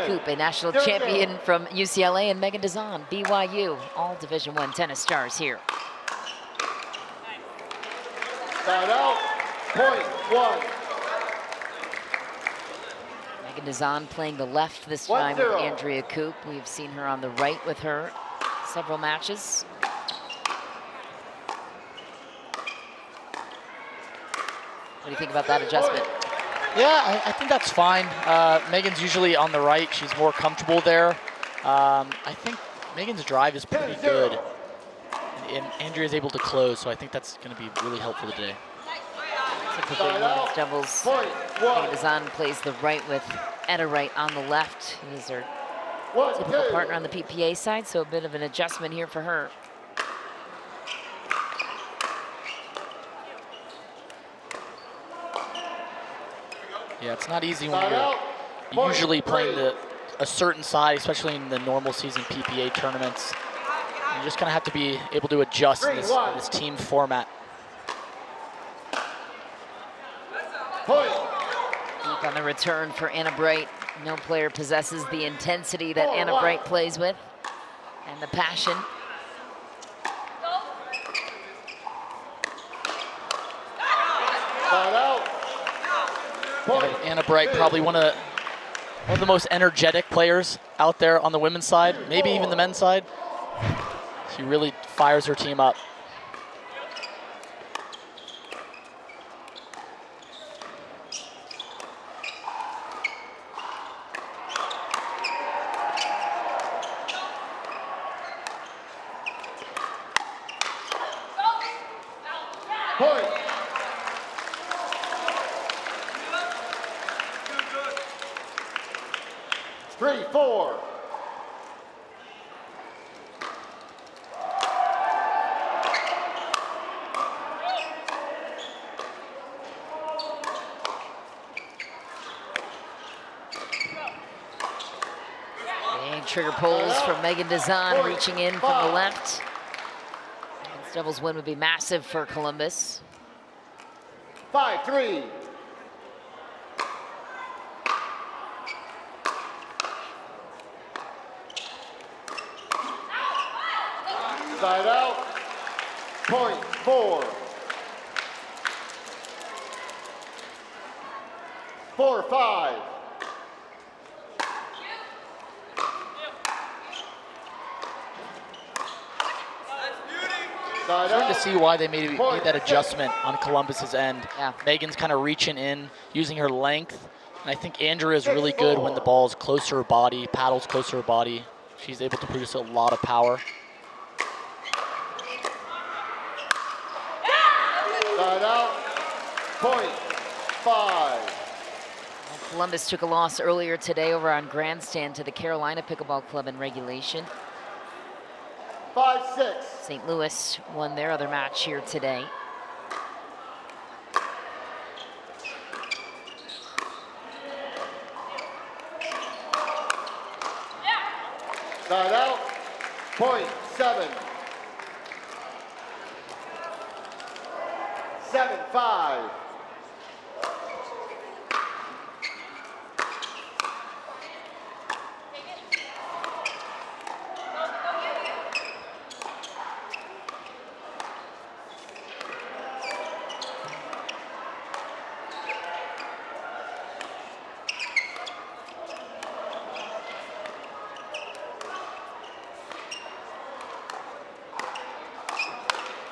Coop, a national champion from UCLA, and Megan Dazan, BYU, all Division I tennis stars here. Side out, point one. Megan Dazan playing the left this time with Andrea Coop. We've seen her on the right with her several matches. What do you think about that adjustment? Yeah, I think that's fine. Megan's usually on the right. She's more comfortable there. I think Megan's drive is pretty good. And Andrea's able to close, so I think that's going to be really helpful today. Typical women's doubles. Megan Dazan plays the right with Etta Wright on the left, who is her typical partner on the PPA side, so a bit of an adjustment here for her. Yeah, it's not easy when you're usually playing a certain side, especially in the normal season PPA tournaments. You just kind of have to be able to adjust in this team format. Deep on the return for Anna Bright. No player possesses the intensity that Anna Bright plays with and the passion. Anna Bright, probably one of the most energetic players out there on the women's side, maybe even the men's side. She really fires her team up. Trigger pulls from Megan Dazan, reaching in from the left. Men's doubles win would be massive for Columbus. 5-3. Side out, point four. 4-5. Starting to see why they made that adjustment on Columbus's end. Yeah. Megan's kind of reaching in, using her length. And I think Andrea is really good when the ball is close to her body, paddles close to her body. She's able to produce a lot of power. Side out, point five. Well, Columbus took a loss earlier today over on Grandstand to the Carolina Pickleball Club in regulation. 5-6. St. Louis won their other match here today. Side out, point seven. 7-5.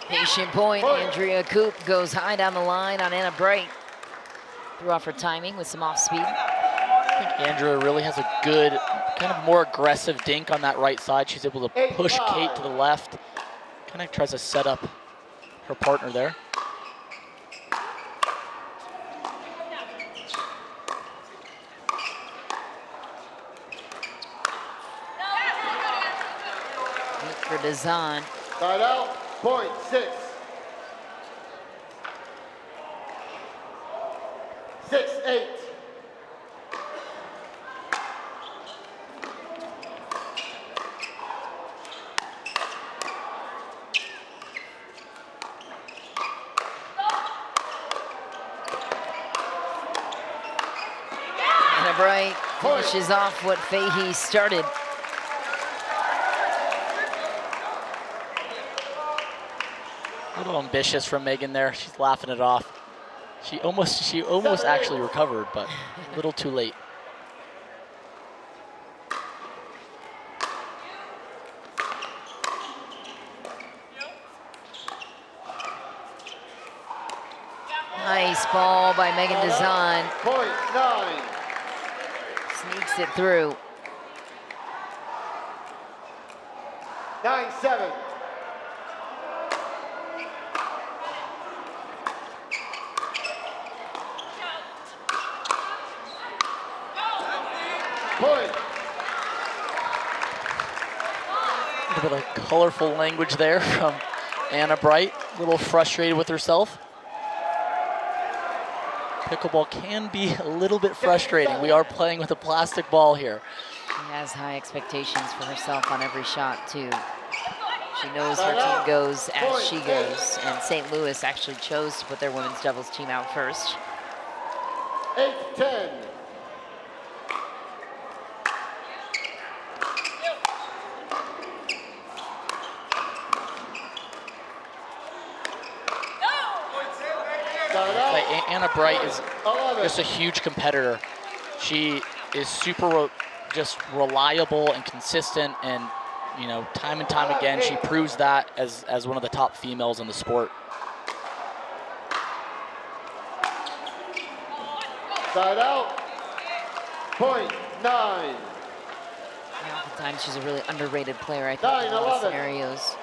Patient point, Andrea Coop goes high down the line on Anna Bright. Threw off her timing with some off speed. I think Andrea really has a good, kind of more aggressive dink on that right side. She's able to push Kate to the left. Kind of tries to set up her partner there. For Dazan. Side out, point six. 6-8. Bright finishes off what Fahey started. A little ambitious from Megan there. She's laughing it off. She almost actually recovered, but a little too late. Nice ball by Megan Dazan. .9. Sneaks it through. 9-7. Point. A little bit of colorful language there from Anna Bright. A little frustrated with herself. Pickleball can be a little bit frustrating. We are playing with a plastic ball here. She has high expectations for herself on every shot, too. She knows her team goes as she goes, and St. Louis actually chose to put their women's doubles team out first. 8-10. Anna Bright is just a huge competitor. She is super just reliable and consistent, and you know, time and time again, she proves that as one of the top females in the sport. Side out. .9. Oftentimes she's a really underrated player, I think, in a lot of scenarios.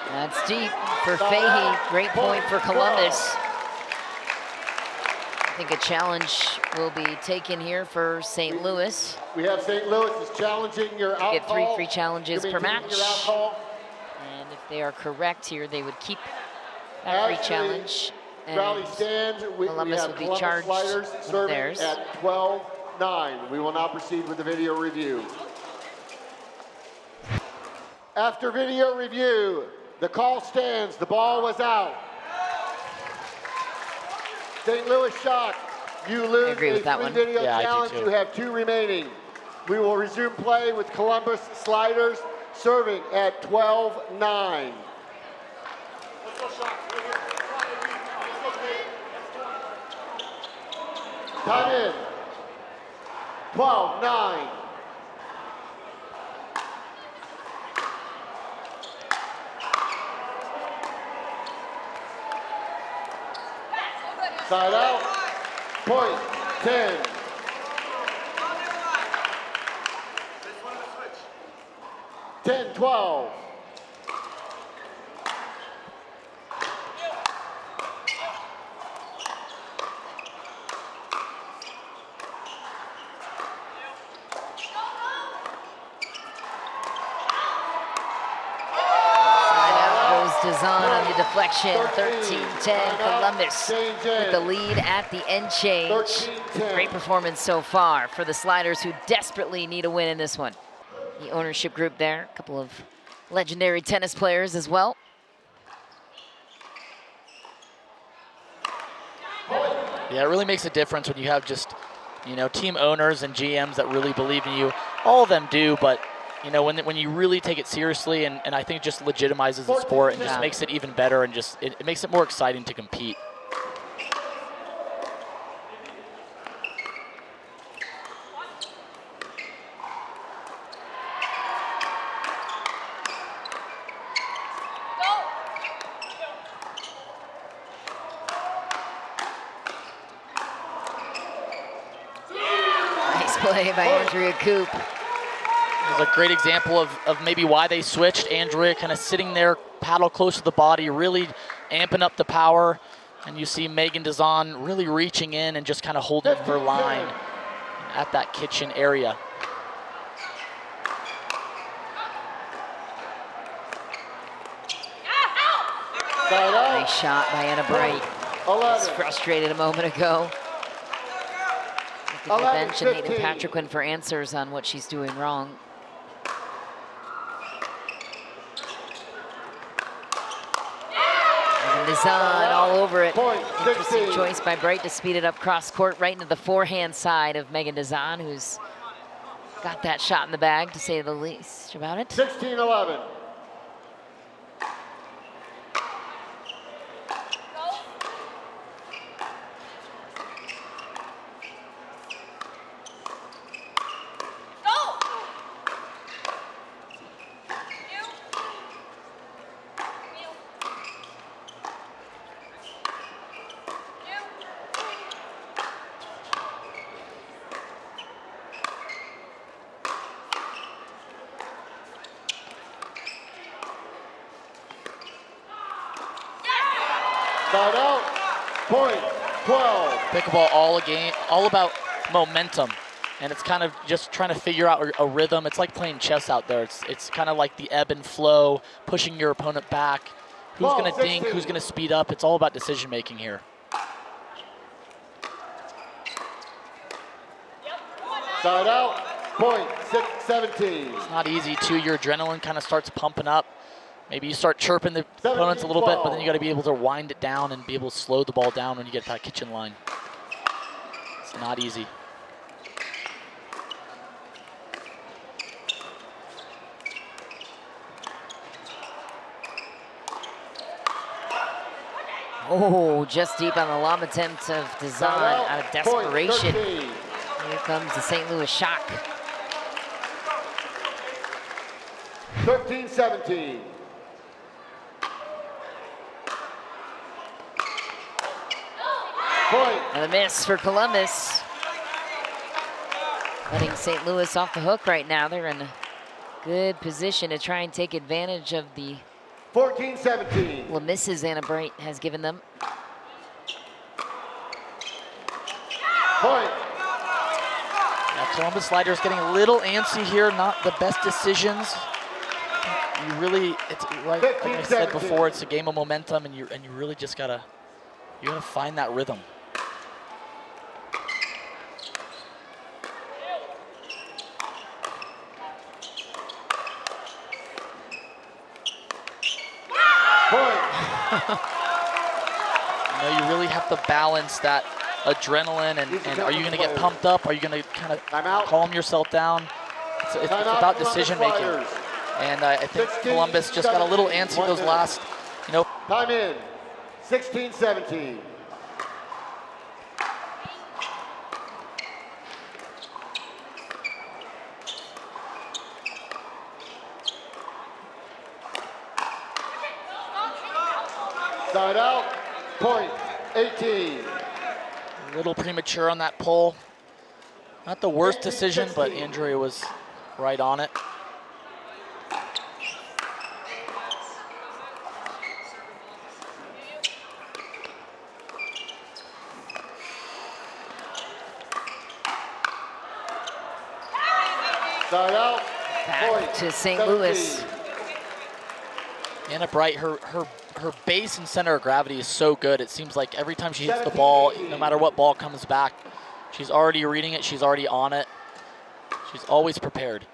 That's deep for Fahey. Great point for Columbus. I think a challenge will be taken here for St. Louis. We have St. Louis is challenging your alcohol. Get 3 free challenges per match. And if they are correct here, they would keep that free challenge. And rally stands, Columbus will be charged with theirs. At 12-9. We will now proceed with the video review. After video review, the call stands. The ball was out. St. Louis shocked. You lose a 3-video challenge. You have 2 remaining. We will resume play with Columbus Sliders serving at 12-9. Time in. 12-9. Side out. Point. 10. Ten, 12. Dazan on the deflection, 13-10 Columbus with the lead at the end change. Great performance so far for the Sliders, who desperately need a win in this one. The ownership group there, a couple of legendary tennis players as well. Yeah, it really makes a difference when you have just, you know, team owners and GMs that really believe in you. All of them do, but you know, when you really take it seriously, and I think it just legitimizes the sport and just makes it even better, and just it makes it more exciting to compete. Nice play by Andrea Coop. It was a great example of maybe why they switched. Andrea kind of sitting there, paddle close to the body, really amping up the power. And you see Megan Dazan really reaching in and just kind of holding her line at that kitchen area. Nice shot by Anna Bright. Was frustrated a moment ago. Looking to the bench and Hayden Patriquin for answers on what she's doing wrong. Dazan all over it. Interesting choice by Bright to speed it up cross court right into the forehand side of Megan Dazan, who's got that shot in the bag, to say the least about it. 16-11. Side out, point, 12. Pickleball all about momentum. And it's kind of just trying to figure out a rhythm. It's like playing chess out there. It's kind of like the ebb and flow, pushing your opponent back. Who's going to dink, who's going to speed up. It's all about decision making here. Side out, point, 17. It's not easy too. Your adrenaline kind of starts pumping up. Maybe you start chirping the opponents a little bit, but then you got to be able to wind it down and be able to slow the ball down when you get to that kitchen line. It's not easy. Oh, just deep on the lob attempt of Dazan out of desperation. Here comes the St. Louis shock. 13-17. Point. And a miss for Columbus. Letting St. Louis off the hook right now. They're in a good position to try and take advantage of the 14-17. misses Anna Bright has given them. Point. Now Columbus Sliders getting a little antsy here, not the best decisions. You really, it's like I said before, it's a game of momentum, and you really just gotta find that rhythm. You really have to balance that adrenaline and are you going to get pumped up? Are you going to kind of calm yourself down? It's about decision making. And I think Columbus just got a little antsy those last, Time in, 16-17. Side out, point, 18. A little premature on that pull. Not the worst decision, but Andrea was right on it. Side out, back to St. Louis. Anna Bright, her base and center of gravity is so good. It seems like every time she hits the ball, no matter what ball comes back, she's already reading it, she's already on it. She's always prepared.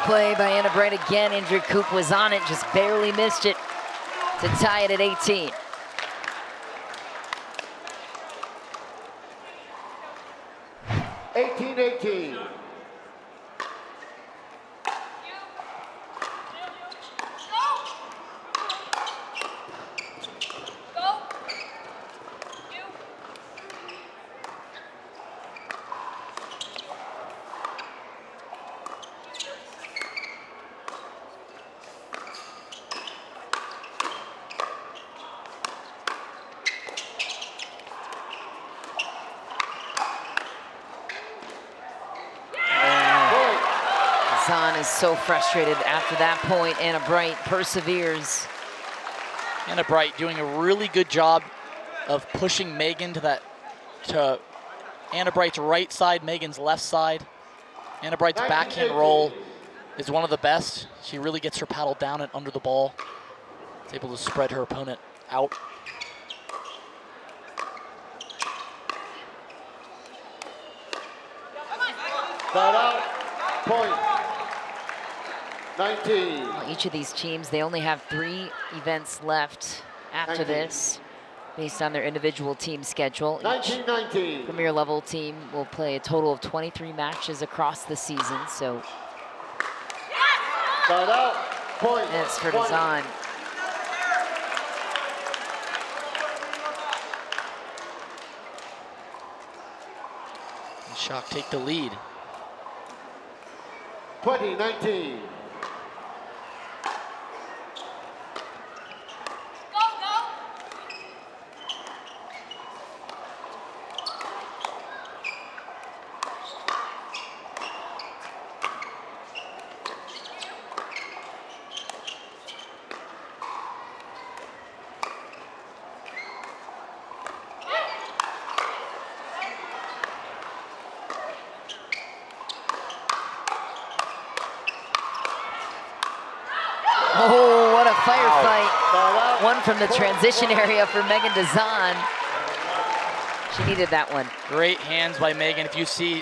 Play by Anna Bright again. Indra Coop was on it, just barely missed it to tie it at 18. is so frustrated after that point. Anna Bright perseveres. Anna Bright doing a really good job of pushing Megan to Anna Bright's right side, Megan's left side. Anna Bright's backhand roll is one of the best. She really gets her paddle down and under the ball. Is able to spread her opponent out. Start out, point, 19. Well, each of these teams, they only have 3 events left after 19. this, based on their individual team schedule. 19. Premier level team will play a total of 23 matches across the season, so. Start out, point, It's for Dazan. Shock take the lead. 20-19. Oh, what a firefight. One from the transition area for Megan Dazan. She needed that one. Great hands by Megan. If you see,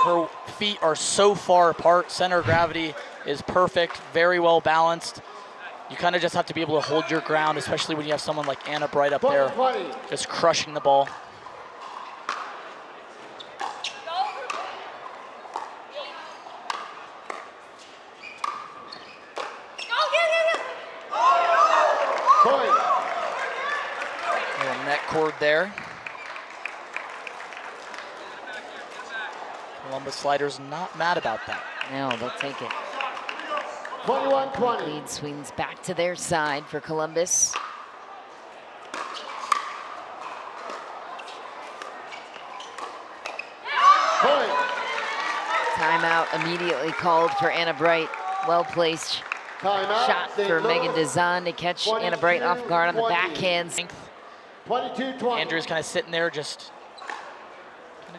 her feet are so far apart. Center of gravity is perfect, very well balanced. You kind of just have to be able to hold your ground, especially when you have someone like Anna Bright up there, just crushing the ball. Little net cord there. Columbus Sliders not mad about that. No, they'll take it. 21-20. Lead swings back to their side for Columbus. Point. Timeout immediately called for Anna Bright. Well placed Timeout. shot for Megan Dazan to catch Anna Bright off guard on the backhand. 22-20. Andrea's kind of sitting there, just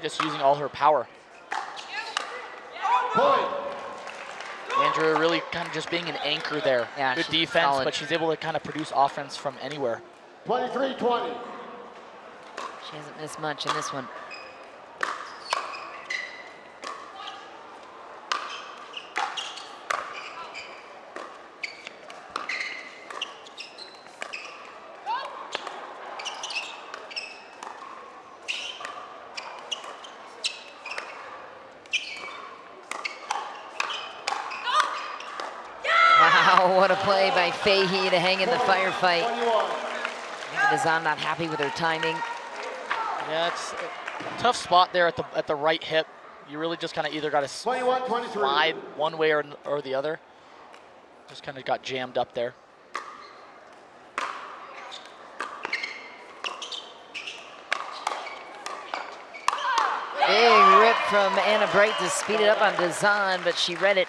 using all her power. Point. Andrea really kind of just being an anchor there. Yeah, good she's defense, solid. but she's able to kind of produce offense from anywhere. 23-20. She hasn't missed much in this one. Wow, what a play by Fahey to hang in the firefight. Dazan not happy with her timing. Yeah, it's a tough spot there at the right hip. You really just kind of either got to slide one way or the other. Just kind of got jammed up there. Big rip from Anna Bright to speed it up on Dazan, but she read it.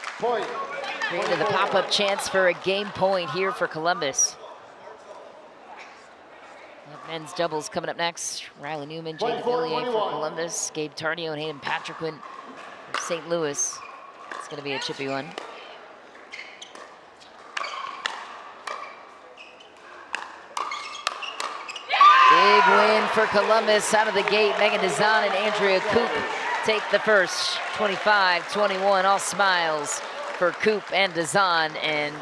Created the pop-up chance for a game point here for Columbus. Men's doubles coming up next. Riley Newman, Jay DeVilliers for Columbus, Gabe Tardio and Hayden Patriquin for St. Louis. It's going to be a chippy one. Big win for Columbus out of the gate. Megan Dazan and Andrea Koop take the first. 25-21, all smiles for Koop and Dazan, and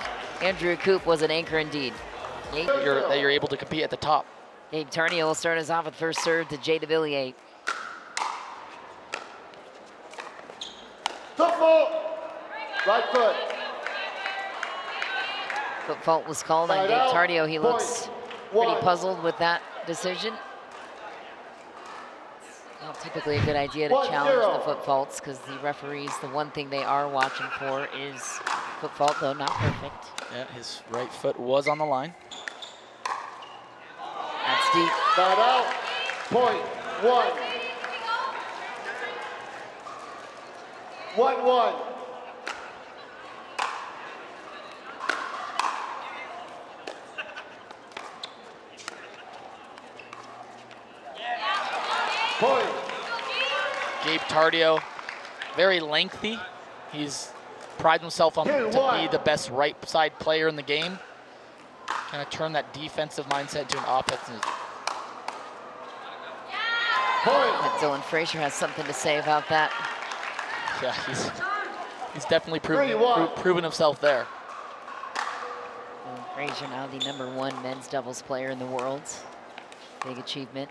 Andrea Koop was an anchor indeed. That you're able to compete at the top. Gabe Tarnio will start us off with first serve to Jay DeVilliers. Right foot. Foot fault was called on Gabe Tardio. He looks pretty puzzled with that decision. Not typically a good idea to challenge the foot faults, because the referees, the one thing they are watching for is foot fault, though not perfect. Yeah, his right foot was on the line. That's deep. Start out, point, 1. 1-1. Point. Gabe Tardio, very lengthy. He's prides himself on to be the best right side player in the game. Kind of turn that defensive mindset to an offensive. Dylan Frazier has something to say about that. Yeah, he's definitely proven himself there. Dylan Frazier now the #1 men's doubles player in the world. Big achievement.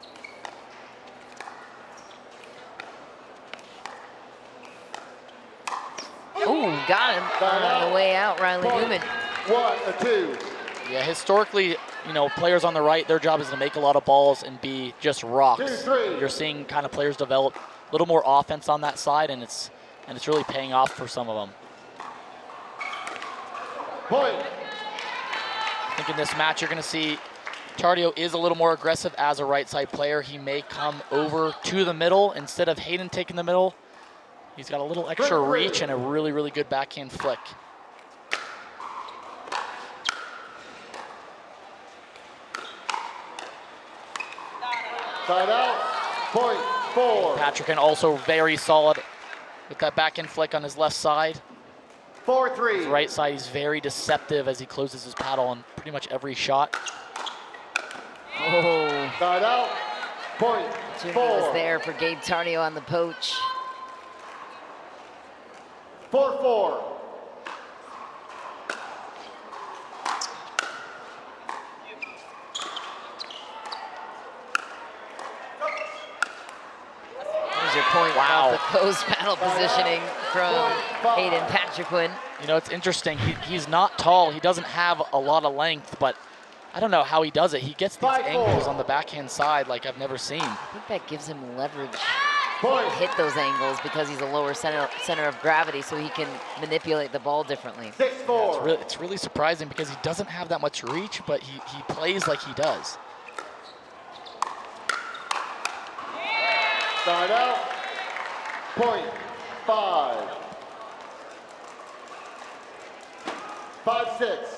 Oh, got him on the way out, Riley Newman. 1-2. Yeah, historically, you know, players on the right, their job is to make a lot of balls and be just rocks. You're seeing kind of players develop a little more offense on that side, and it's really paying off for some of them. Point. I think in this match, you're going to see Tardio is a little more aggressive as a right side player. He may come over to the middle instead of Hayden taking the middle. He's got a little extra reach and a really, really good backhand flick. Side out, point 4. Patrick also very solid with that backhand flick on his left side. 4-3. His right side, he's very deceptive as he closes his paddle on pretty much every shot. Oh. Side out, point Jimmy 4. was there for Gabe Tardio on the poach. 4-4. There's your point. Wow. The closed paddle positioning from Hayden Patriquin. You know, it's interesting. He's not tall. He doesn't have a lot of length, but I don't know how he does it. He gets these angles on the backhand side like I've never seen. I think that gives him leverage to hit those angles because he's a lower center of gravity, so he can manipulate the ball differently. 6-4. Yeah, it's really surprising because he doesn't have that much reach, but he plays like he does. Side out, point 5. 5-6.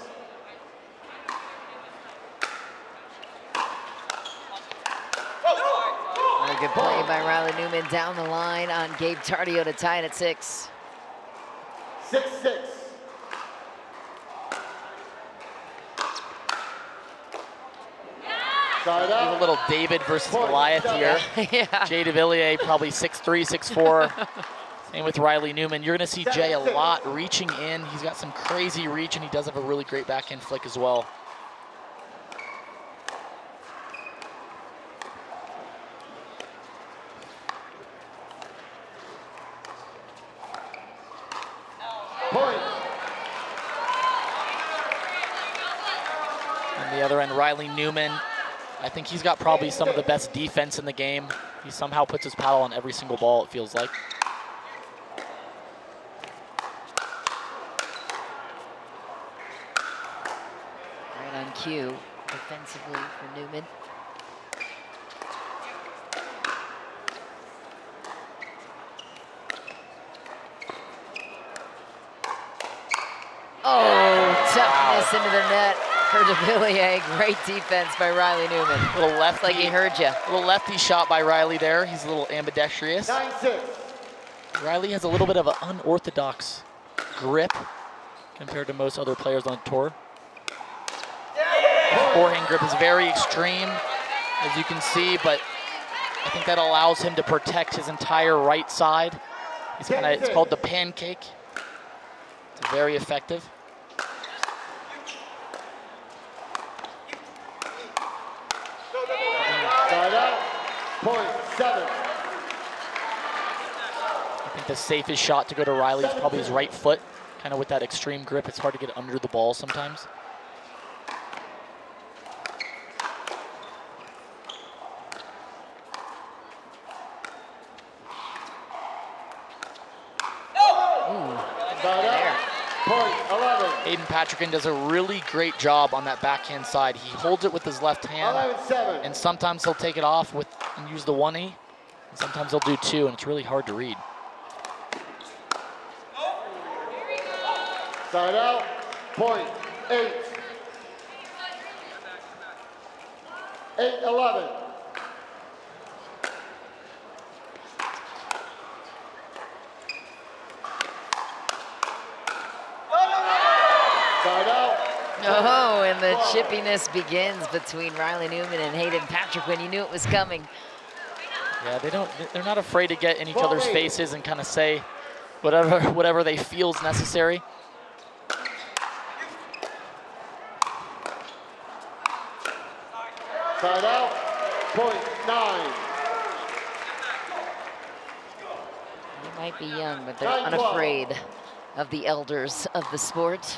A good play by Riley Newman down the line on Gabe Tardio to tie it at 6. 6-6. Side out. A little David versus Goliath here. Yeah. Jay DeVilliers probably 6'3", 6'4". Same with Riley Newman. You're going to see Jay a lot reaching in. He's got some crazy reach, and he does have a really great backhand flick as well. Point. On the other end, Riley Newman. I think he's got probably some of the best defense in the game. He somehow puts his paddle on every single ball, it feels like. Right on cue, defensively for Newman. Oh, toughness into the net for DeVilliers. Great defense by Riley Newman. A little lefty, like he heard you. A little lefty shot by Riley there. He's a little ambidextrous. 9-6. Riley has a little bit of an unorthodox grip compared to most other players on the tour. His forehand grip is very extreme, as you can see, but I think that allows him to protect his entire right side. He's it's called the pancake. It's very effective. Side out, point 7. I think the safest shot to go to Riley is probably his right foot. Kind of with that extreme grip, it's hard to get under the ball sometimes. Side out, point 11. Hayden Patriquin does a really great job on that backhand side. He holds it with his left hand, 11-7. and sometimes he'll take it off and use the 1E, and sometimes he'll do 2, and it's really hard to read. Side out, point 8. 8-11. Oh, and the chippiness begins between Riley Newman and Hayden Patrick when you knew it was coming. Yeah, they're not afraid to get in each other's faces and kind of say whatever they feel is necessary. Side out, .9. They might be young, but they're unafraid of the elders of the sport.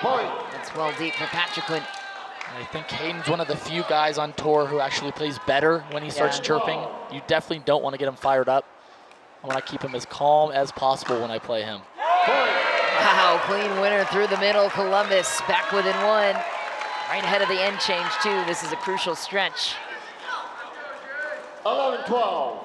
That's well deep for Patrick. I think Hayden's one of the few guys on tour who actually plays better when he starts chirping. You definitely don't want to get him fired up. I want to keep him as calm as possible when I play him. Wow, clean winner through the middle. Columbus back within one. Right ahead of the end change, too. This is a crucial stretch. 11-12.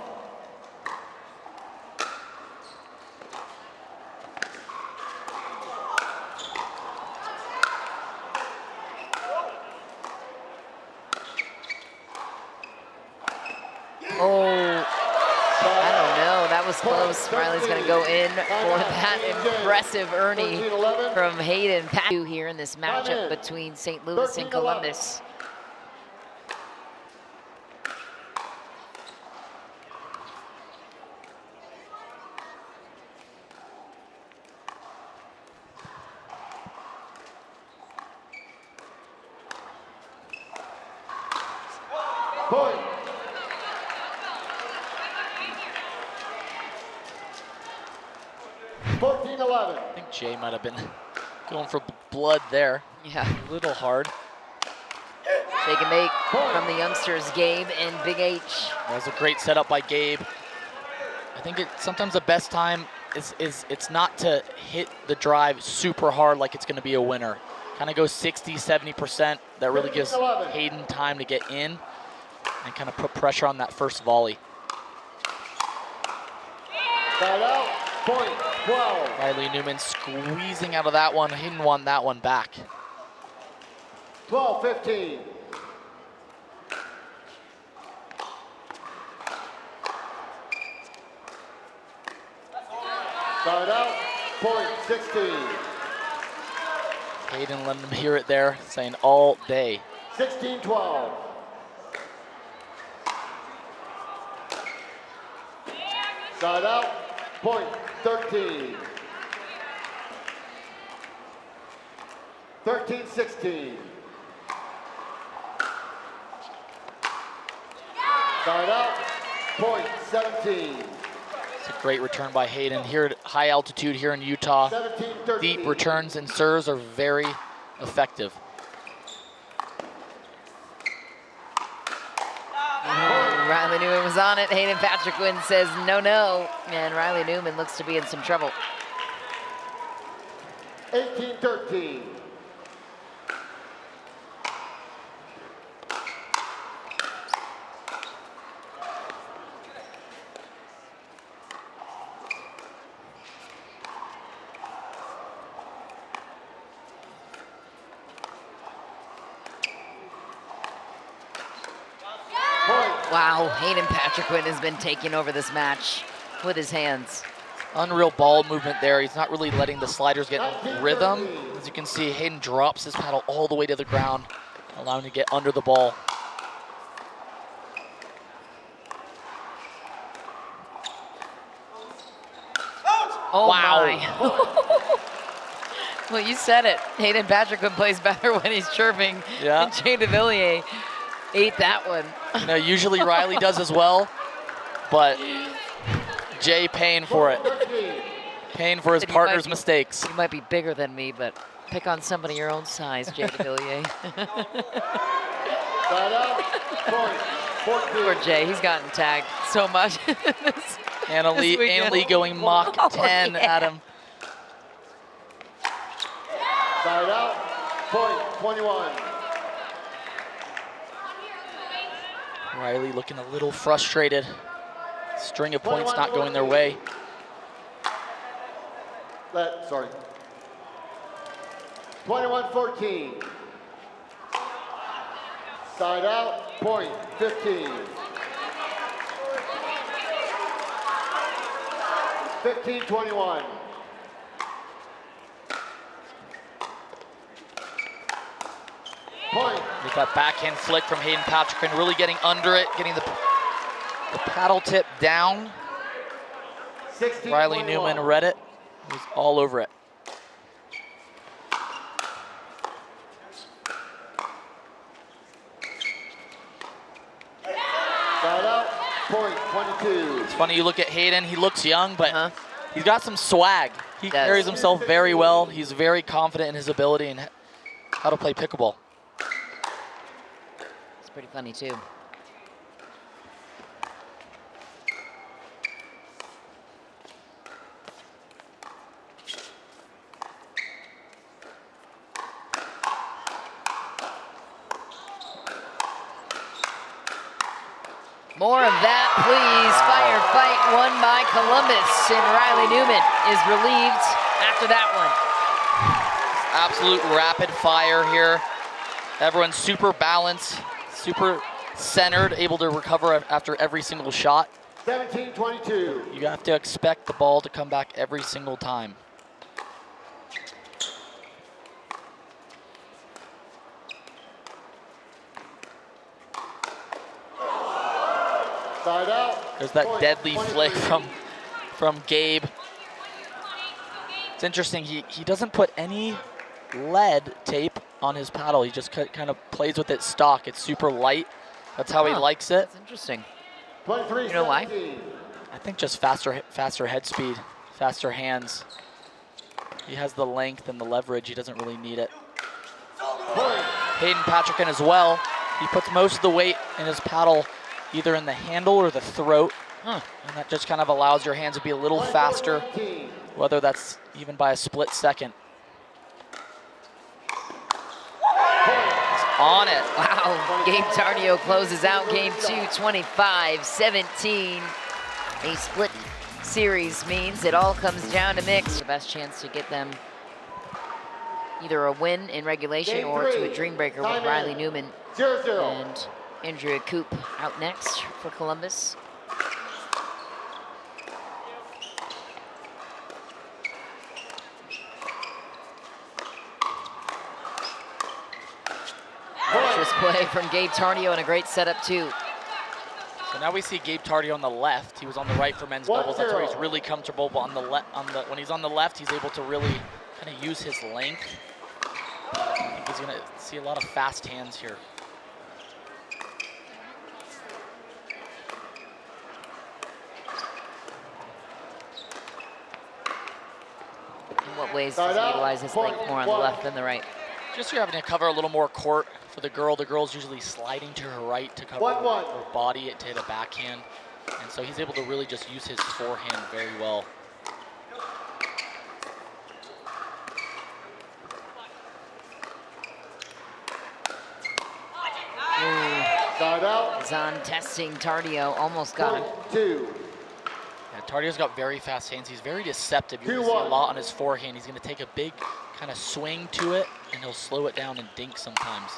Oh, I don't know. That was close. Riley's going to go in for that impressive Ernie from Hayden Patrick here in this matchup between St. Louis and Columbus. Point. 14-11. I think Jay might have been going for blood there. Yeah. A little hard. Take and make from the youngsters, Gabe and Big H. That was a great setup by Gabe. I think sometimes the best time is it's not to hit the drive super hard like it's going to be a winner. Kind of go 60, 70%. That really gives Hayden time to get in and kind of put pressure on that first volley. Side out, point 12. Riley Newman squeezing out of that one. Hayden won that one back. 12-15. Side out, point 16. Hayden letting him hear it there, saying all day. 16-12. Side out, point 13. 13-16. Side out, point 17. It's a great return by Hayden. Here at high altitude here in Utah, 17-13. deep returns and serves are very effective. Riley Newman was on it. Hayden Patrick wins, says no, no. And Riley Newman looks to be in some trouble. 18-13. Wow, Hayden Patrick has been taking over this match with his hands. Unreal ball movement there. He's not really letting the sliders get rhythm. As you can see, Hayden drops his paddle all the way to the ground, allowing him to get under the ball. Oh wow. My. Well, you said it. Hayden Patrick plays better when he's chirping. Yeah. And Jay DeVilliers ate that one. No, usually Riley does as well, but Jay paying for it. Paying for his partner's mistakes. You might be bigger than me, but pick on somebody your own size, Jay DeVilliers. Poor Jay, he's gotten tagged so much. Anna Lee going Mach 10 at him. Side out, point 21. Riley looking a little frustrated. String of points not going their way. Sorry. 21-14. Side out, point 15. 15-21. With that backhand flick from Hayden Patrick and really getting under it, getting the paddle tip down. Riley Newman read it. He was all over it. Side out, point 22. It's funny, you look at Hayden, he looks young, but he's got some swag. He carries himself very well. He's very confident in his ability and how to play pickleball. It's pretty funny too. More of that, please. Firefight won by Columbus, and Riley Newman is relieved after that one. Absolute rapid fire here. Everyone's super balanced, super centered, able to recover after every single shot. 17-22. You have to expect the ball to come back every single time. Side out. There's that deadly flick from Gabe. It's interesting, he doesn't put any lead tape on his paddle. He just kind of plays with it stock. It's super light. That's how he likes it. That's interesting. 23, you know why? I think just faster head speed, faster hands. He has the length and the leverage. He doesn't really need it. Hayden Patrick as well. He puts most of the weight in his paddle either in the handle or the throat. And that just kind of allows your hands to be a little faster, whether that's even by a split second. He's on it. Wow, Gabe Tardio closes out game 2, 25-17. A split series means it all comes down to mix. The best chance to get them either a win in regulation or to a DreamBreaker with Riley Newman 0-0. and Andrea Coop out next for Columbus. Just play from Gabe Tardio and a great setup too. So now we see Gabe Tardio on the left. He was on the right for men's doubles. That's where he's really comfortable. But when he's on the left, he's able to really kind of use his length. I think he's gonna see a lot of fast hands here. In what ways does he utilize his length more on the left than the right? Just you're having to cover a little more court for the girl. The girl's usually sliding to her right to cover her body to hit a backhand. And so he's able to really just use his forehand very well. Side out. Zahn testing Tardio, almost got him. 2. Yeah, Tardio's got very fast hands. He's very deceptive. You're gonna see a lot on his forehand. He's gonna take a big kind of swing to it, and he'll slow it down and dink sometimes.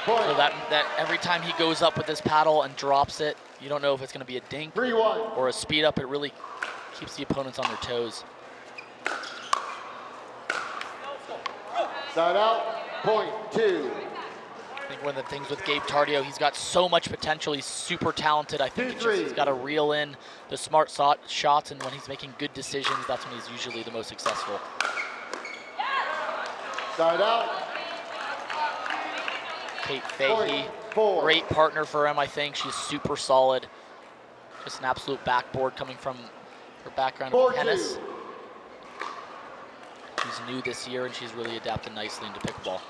So that every time he goes up with his paddle and drops it, you don't know if it's gonna be a dink or a speed up. It really keeps the opponents on their toes. Side out, point 2. I think one of the things with Gabe Tardio, he's got so much potential. He's super talented. I think he's got to reel in the smart shots, and when he's making good decisions, that's when he's usually the most successful. Side out. Kate Fahey, great partner for him, I think. She's super solid. Just an absolute backboard coming from her background in tennis. She's new this year, and she's really adapted nicely into pickleball.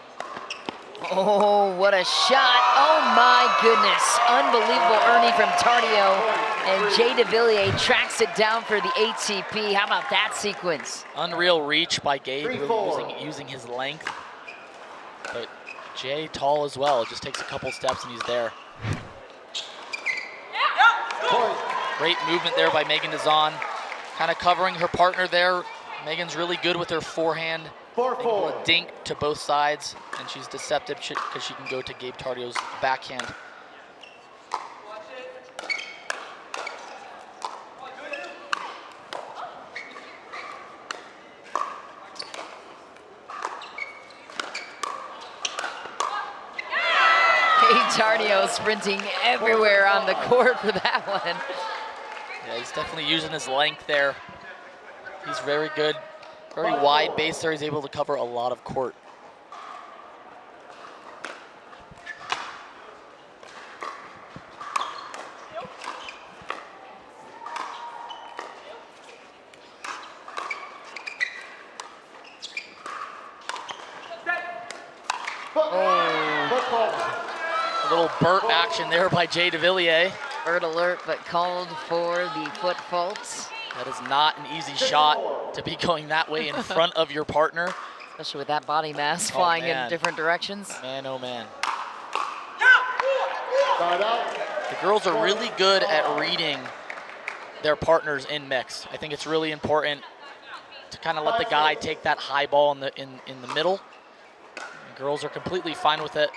Oh, what a shot. Oh my goodness. Unbelievable Ernie from Tardio. And Jay DeVilliers tracks it down for the ATP. How about that sequence? Unreal reach by Gabe, really using his length. But Jay tall as well. It just takes a couple steps and he's there. Great movement there by Megan Dazan. Kind of covering her partner there. Megan's really good with her forehand. Able to dink to both sides, and she's deceptive because she can go to Gabe Tardio's backhand. Gabe Tardio sprinting everywhere on the court for that one. Yeah, he's definitely using his length there. He's very good, very wide base there. He's able to cover a lot of court. A little Burt action there by Jay DeVilliers. Burt alert, but called for the foot fault. That is not an easy shot to be going that way in front of your partner. Especially with that body mass flying in different directions. Man, oh man. The girls are really good at reading their partners in mix. I think it's really important to kind of let the guy take that high ball in the middle. The girls are completely fine with it.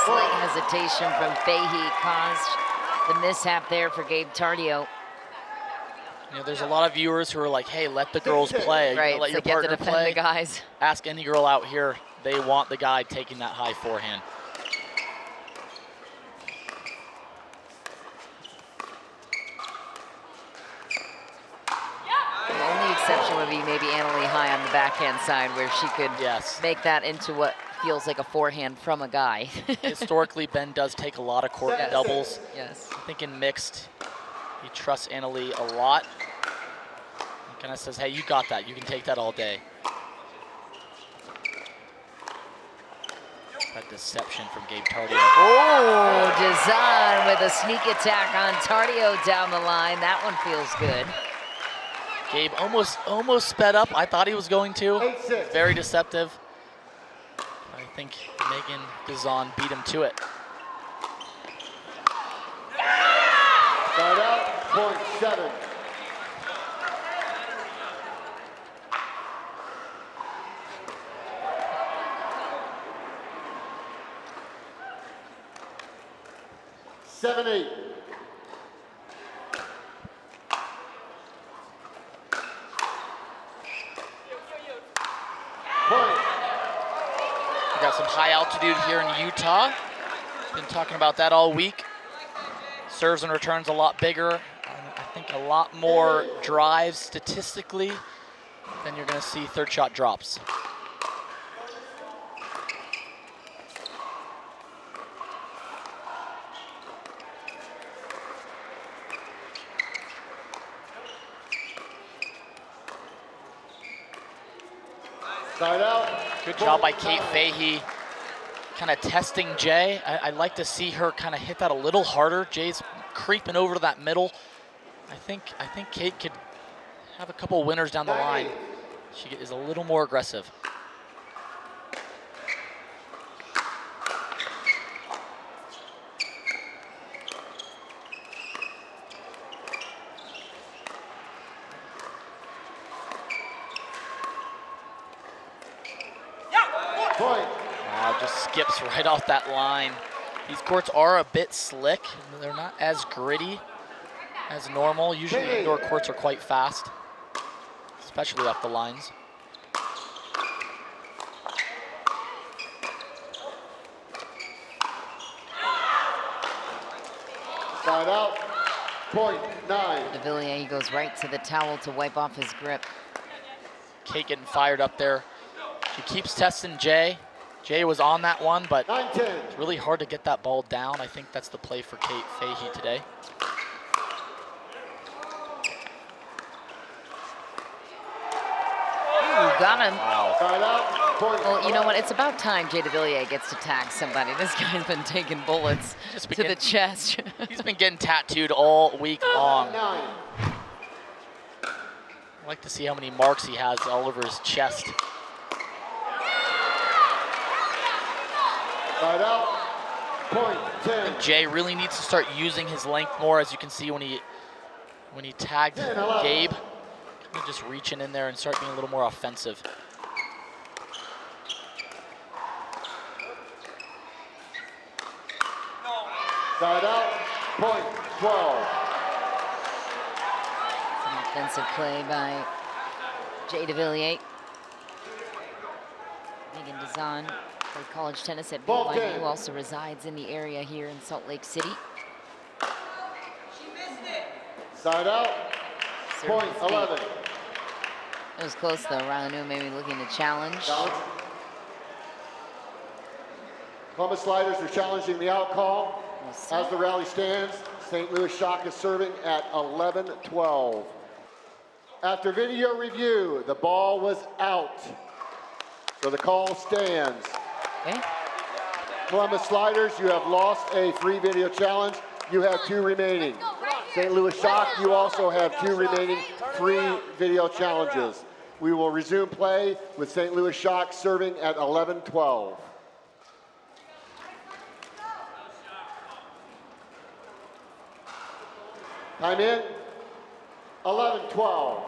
Slight hesitation from Fahey caused the mishap there for Gabe Tardio. You know, there's a lot of viewers who are like, hey, let the girls play. Right, let so your get to partner defend play. the guys. Ask any girl out here, they want the guy taking that high forehand. The only exception would be maybe Annalie High on the backhand side where she could make that into what feels like a forehand from a guy. Historically, Ben does take a lot of court doubles. Yes. I think in mixed, he trusts Annalie a lot. He kind of says, hey, you got that. You can take that all day. That deception from Gabe Tardio. Oh, Dazan with a sneak attack on Tardio down the line. That one feels good. Gabe almost sped up. I thought he was going to. Very deceptive. I think Megan Dazan beat him to it. Start out, point 7. Seven, 8. We got some high altitude here in Utah. Been talking about that all week. Serves and returns a lot bigger. I think a lot more drives statistically than you're going to see third shot drops. Start out. Good job by Kate Fahey, kind of testing Jay. I'd like to see her kind of hit that a little harder. Jay's creeping over to that middle. I think Kate could have a couple winners down the line. She is a little more aggressive. Just skips right off that line. These courts are a bit slick. They're not as gritty as normal. Usually indoor courts are quite fast, especially off the lines. Start out, point 9. DeVilliers goes right to the towel to wipe off his grip. Kate getting fired up there. She keeps testing Jay. Jay was on that one, but it's really hard to get that ball down. I think that's the play for Kate Fahey today. Ooh, got him. Wow. Well, you know what? It's about time Jay DeVilliers gets to tag somebody. This guy's been taking bullets to the chest. He's been getting tattooed all week long. I'd like to see how many marks he has all over his chest. Start out, point 10. Jay really needs to start using his length more, as you can see when he tagged Gabe. Just reaching in there and start being a little more offensive. Start out, point 12. Defensive play by Jay DeVilliers. Megan Dazan plays college tennis at BYU, who also resides in the area here in Salt Lake City. Side out. Point 11. It was close though. Riley maybe looking to challenge. Columbus Sliders are challenging the out call. As the rally stands, St. Louis Shock is serving at 11-12. After video review, the ball was out. So the call stands. Okay. Columbus Sliders, you have lost a free video challenge. You have 2 remaining. St. Louis Shock, you also have 2 remaining free video challenges. We will resume play with St. Louis Shock serving at 11-12. Time in, 11-12.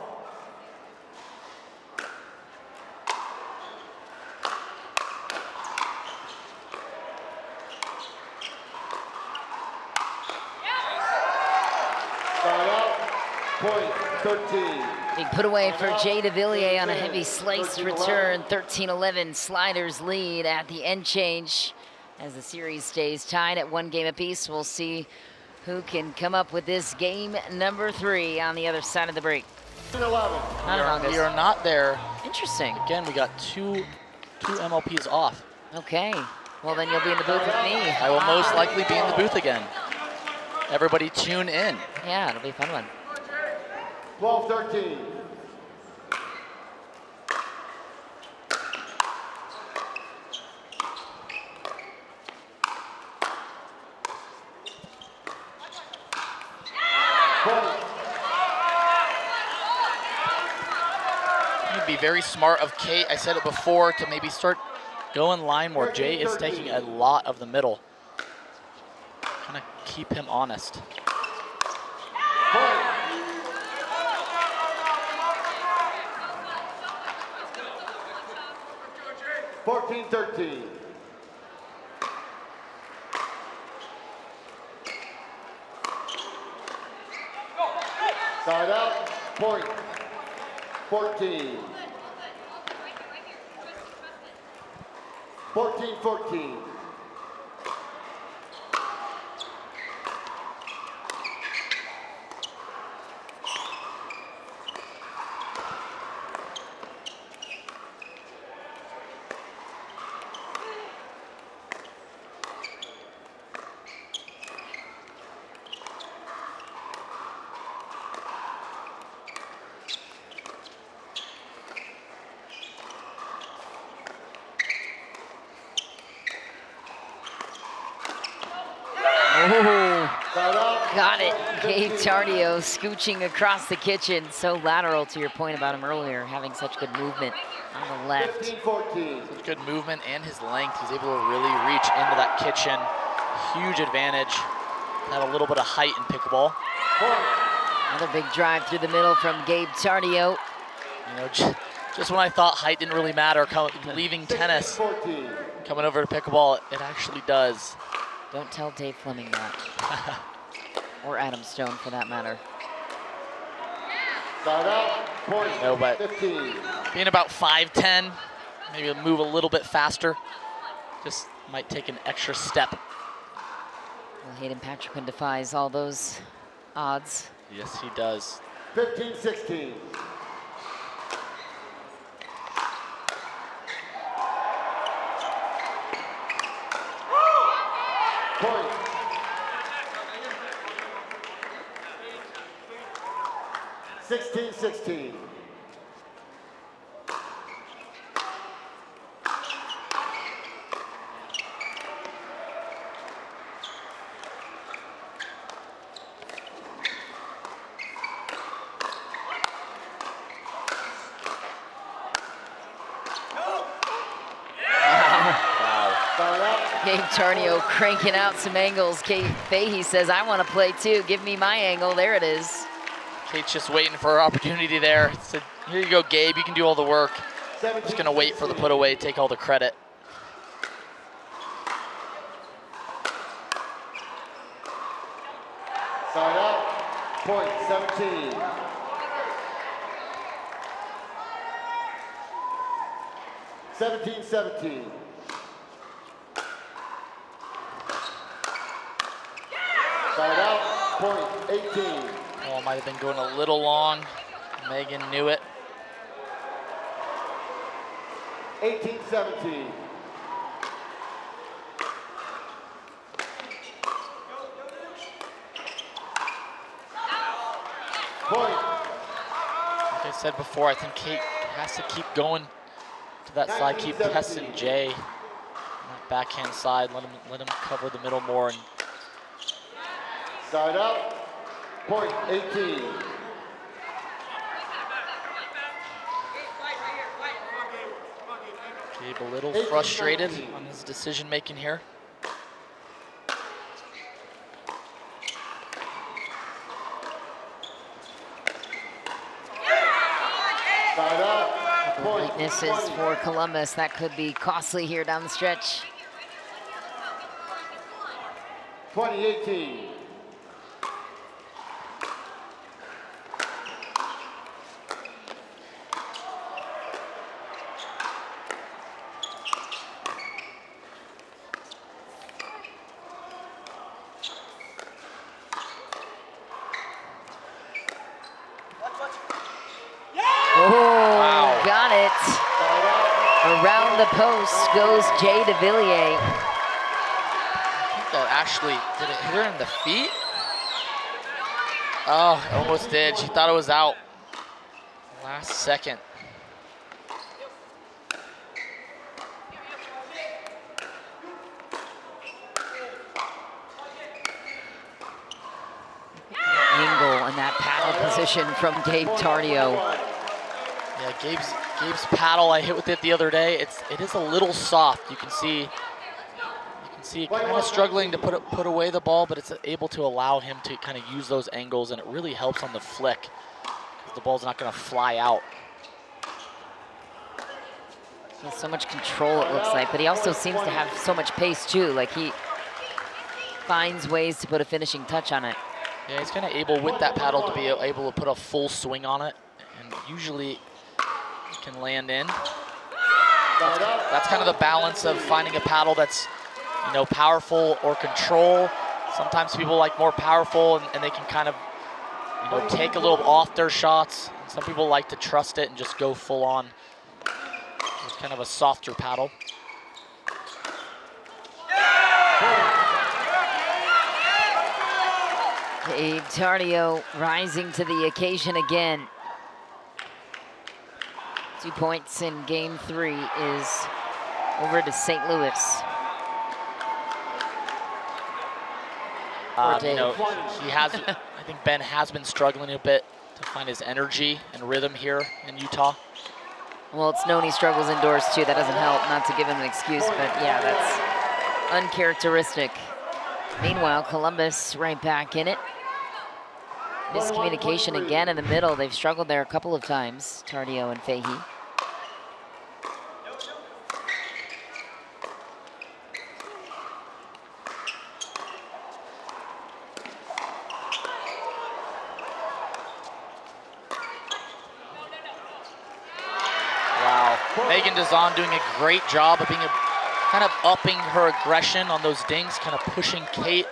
Point 13. Big put away for Jay DeVilliers on a heavy sliced return. 13-11 Sliders lead at the end change. As the series stays tied at 1 game apiece, we'll see who can come up with this game number 3 on the other side of the break. 11. We are not there. Interesting. Again, we got two MLPs off. Okay. Well, then you'll be in the booth with me. I will most likely be in the booth again. Everybody tune in. Yeah, it'll be a fun one. 12-13. You'd be very smart of Kate. I said it before, to maybe start going line more. Jay is taking a lot of the middle. Kind of keep him honest. 14-13. Side out, point 14. 14-14. Got it. Gabe Tardio scooching across the kitchen. So lateral to your point about him earlier, having such good movement on the left. 15-14. Such good movement and his length. He's able to really reach into that kitchen. Huge advantage. Have a little bit of height in pickleball. Another big drive through the middle from Gabe Tardio. You know, just when I thought height didn't really matter, leaving tennis, coming over to pickleball, it actually does. Don't tell Dave Fleming that. Or Adam Stone, for that matter. Side out, point no, but 15. Being about 5'10", maybe move a little bit faster. Just might take an extra step. Well, Hayden Patrickman defies all those odds. Yes, he does. 15-16. Point. 16-16. Gabe Tardio cranking out some angles. Kate Fahey says, I want to play too. Give me my angle. There it is. Kate's just waiting for her opportunity there. Said, here you go, Gabe. You can do all the work. Just going to wait for the put away, take all the credit. Side out, point 17. 17-17. Side out, point 18. Oh, might have been going a little long. Megan knew it. 18-17. Point. Like I said before, I think Kate has to keep going to that side, keep testing Jay on that backhand side, let him cover the middle more. And side out, point 18. Gabe a little frustrated on his decision making here. Side out, point Weaknesses for Columbus. That could be costly here down the stretch. 20-18. Got it. Around the post goes Jay DeVilliers. I think that actually, did it hit her in the feet? Oh, it almost did. She thought it was out. Last second. Angle in that paddle position from Gabe Tardio. Yeah, Gabe's paddle, I hit with it the other day. It is a little soft. You can see it kind of struggling to put away the ball, but it's able to allow him to kind of use those angles, and it really helps on the flick because the ball's not going to fly out. He has so much control, it looks like, but he also seems to have so much pace too. Like he finds ways to put a finishing touch on it. Yeah, he's kind of able with that paddle to be able to put a full swing on it, and usually can land in. That's kind of the balance of finding a paddle that's, you know, powerful or control. Sometimes people like more powerful and they can kind of, you know, take a little off their shots. Some people like to trust it and just go full on. It's kind of a softer paddle. Gabe Tardio rising to the occasion again. 2 points in game 3 is over to St. Louis. You know, he has, I think Ben has been struggling a bit to find his energy and rhythm here in Utah. Well, it's known he struggles indoors too. That doesn't help, not to give him an excuse, but yeah, that's uncharacteristic. Meanwhile, Columbus right back in it. Miscommunication again in the middle. They've struggled there a couple of times, Tardio and Fahey. Megan Dazan doing a great job of being kind of upping her aggression on those dings, kind of pushing Kate,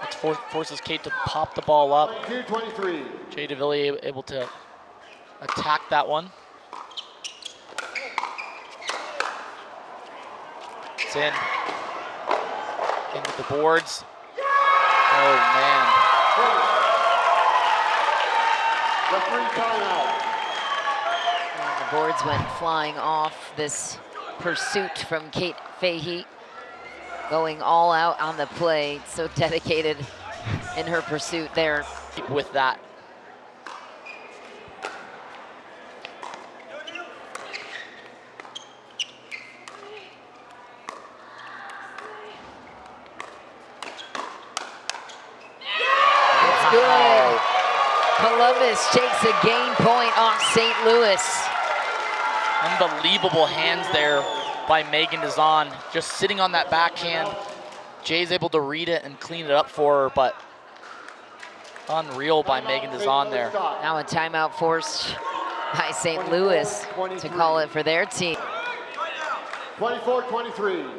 which forces Kate to pop the ball up. 2-23. Jay DeVilliers able to attack that one. It's in. Into the boards. Oh, man. Referee timeout. The boards went flying off. This pursuit from Kate Fahey, going all out on the play. So dedicated in her pursuit there. With that. It's good. Columbus takes a game point off St. Louis. Unbelievable hands there by Megan Dazan, just sitting on that backhand. Jay's able to read it and clean it up for her, but unreal by Megan Dazan there. Now a timeout forced by St. Louis to call it for their team. 24-23.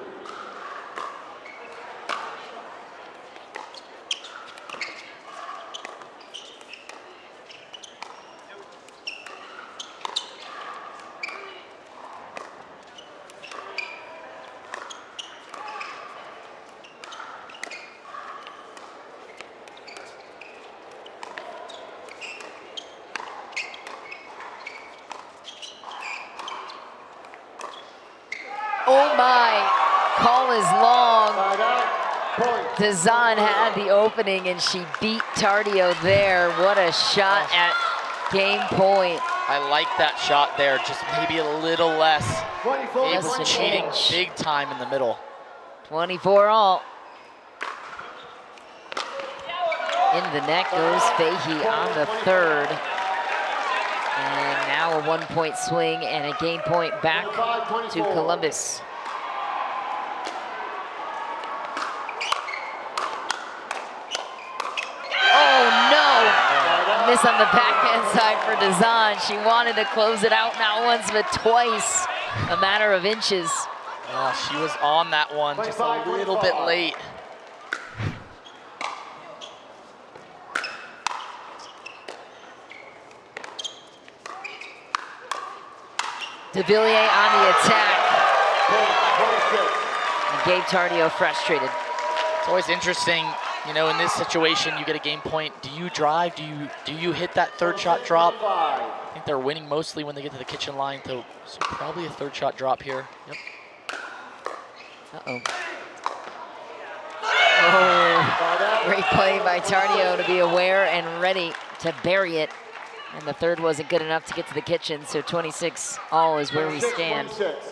Oh my, call is long. Dazan had the opening and she beat Tardio there. What a shot at game point. I like that shot there, just maybe a little less. Gabe was cheating big time in the middle. 24 all. In the net goes Fahey on the third. And now a 1-point swing and a game point back to Columbus. Oh no! Miss on the backhand side for Dazan. She wanted to close it out not once but twice. A matter of inches. Oh, she was on that one just a little bit late. De Villiers on the attack. And Gabe Tardio frustrated. It's always interesting, you know, in this situation, you get a game point. Do you drive? Do you hit that third shot drop? I think they're winning mostly when they get to the kitchen line, so probably a third shot drop here. Yep. Uh-oh. Oh, great play by Tardio to be aware and ready to bury it. And the third wasn't good enough to get to the kitchen, so 26 all is where we stand. 26.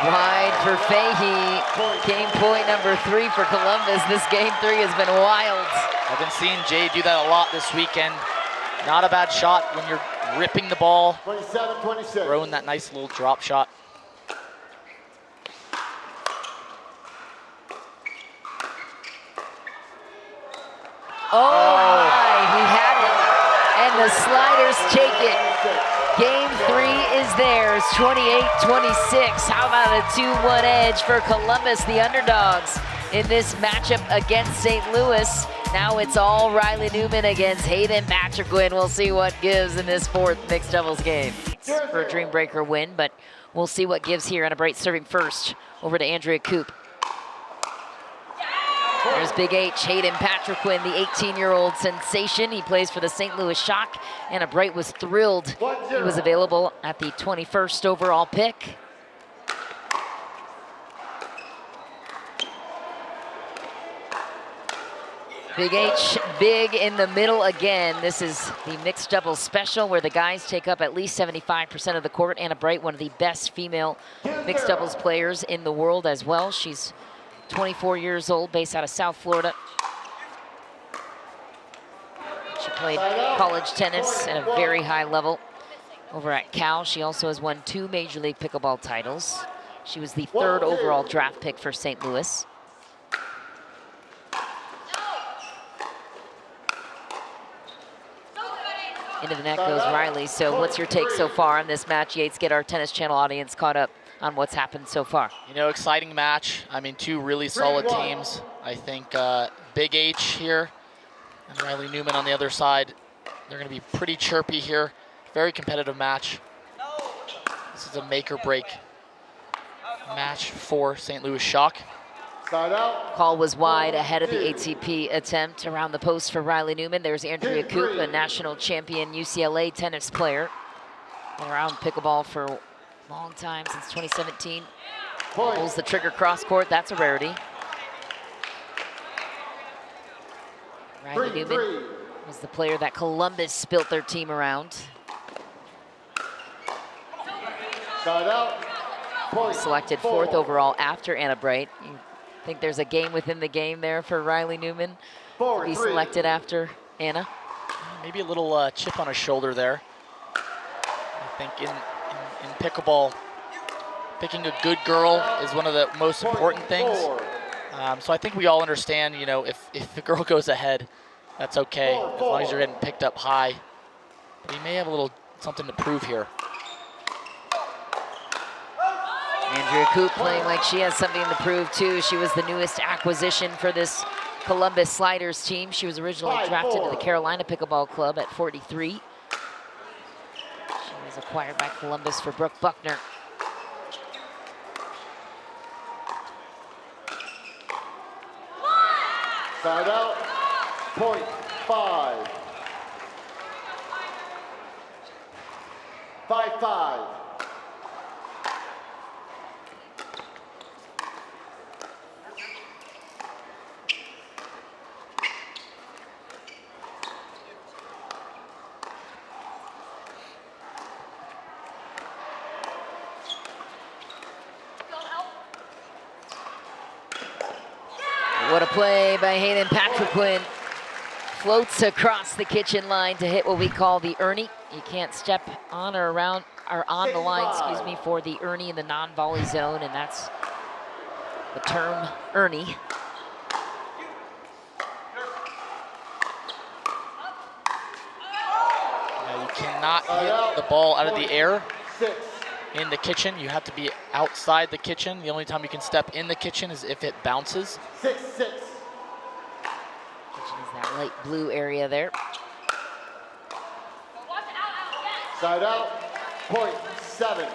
Wide for Fahey. Game point number 3 for Columbus. This game 3 has been wild. I've been seeing Jay do that a lot this weekend. Not a bad shot when you're ripping the ball. 27-26. Throwing that nice little drop shot. Oh my, he had it. And the Sliders take it. Game 3 is theirs, 28-26. How about a 2-1 edge for Columbus, the underdogs, in this matchup against St. Louis. Now it's all Riley Newman against Hayden Patriquin. We'll see what gives in this 4th mixed doubles game. For a DreamBreaker win, but we'll see what gives here. Anna Bright serving first, over to Andrea Koop. There's Big H, Hayden Patriquin, the 18-year-old sensation. He plays for the St. Louis Shock. Anna Bright was thrilled he was available at the 21st overall pick. Big H, big in the middle again. This is the mixed doubles special where the guys take up at least 75% of the court. Anna Bright, one of the best female mixed doubles players in the world as well. She's 24 years old, based out of South Florida. She played college tennis at a very high level over at Cal. She also has won 2 Major League Pickleball titles. She was the 3rd overall draft pick for St. Louis. Into the net goes Riley. So what's your take so far on this match, Yates? Get our Tennis Channel audience caught up on what's happened so far. You know, exciting match. I mean, 2 really solid teams. I think Big H here and Riley Newman on the other side. They're going to be pretty chirpy here. Very competitive match. This is a make or break match for St. Louis Shock. Call was wide ahead of the ATP attempt around the post for Riley Newman. There's Andrea Koop, a national champion UCLA tennis player. Been around pickleball for a long time, since 2017. Pulls the trigger cross court, that's a rarity. Riley Newman was the player that Columbus built their team around. Selected 4th overall after Anna Bright. You think there's a game within the game there for Riley Newman to be selected after Anna? Maybe a little chip on his shoulder there. I think in pickleball, Picking a good girl is one of the most important things. So I think we all understand, you know, if the girl goes ahead, that's okay, as long as you're getting picked up high. But he may have a little something to prove here. Andrea Koop playing like she has something to prove too. She was the newest acquisition for this Columbus Sliders team. She was originally drafted to the Carolina Pickleball Club at 43. She was acquired by Columbus for Brooke Buckner. Side out, point 5. 5-5. What a play by Hayden Patriquin. Floats across the kitchen line to hit what we call the Ernie. You can't step on or around, or on the line, excuse me, for the Ernie in the non-volley zone, and that's the term Ernie. Now you cannot hit the ball out of the air in the kitchen. You have to be outside the kitchen. The only time you can step in the kitchen is if it bounces. 6-6. Kitchen is that light blue area there. Side out, point 7.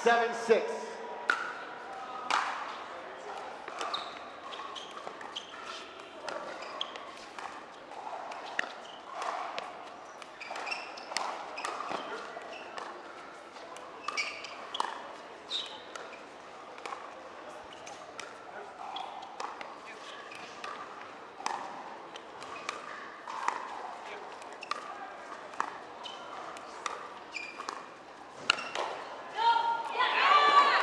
7-6.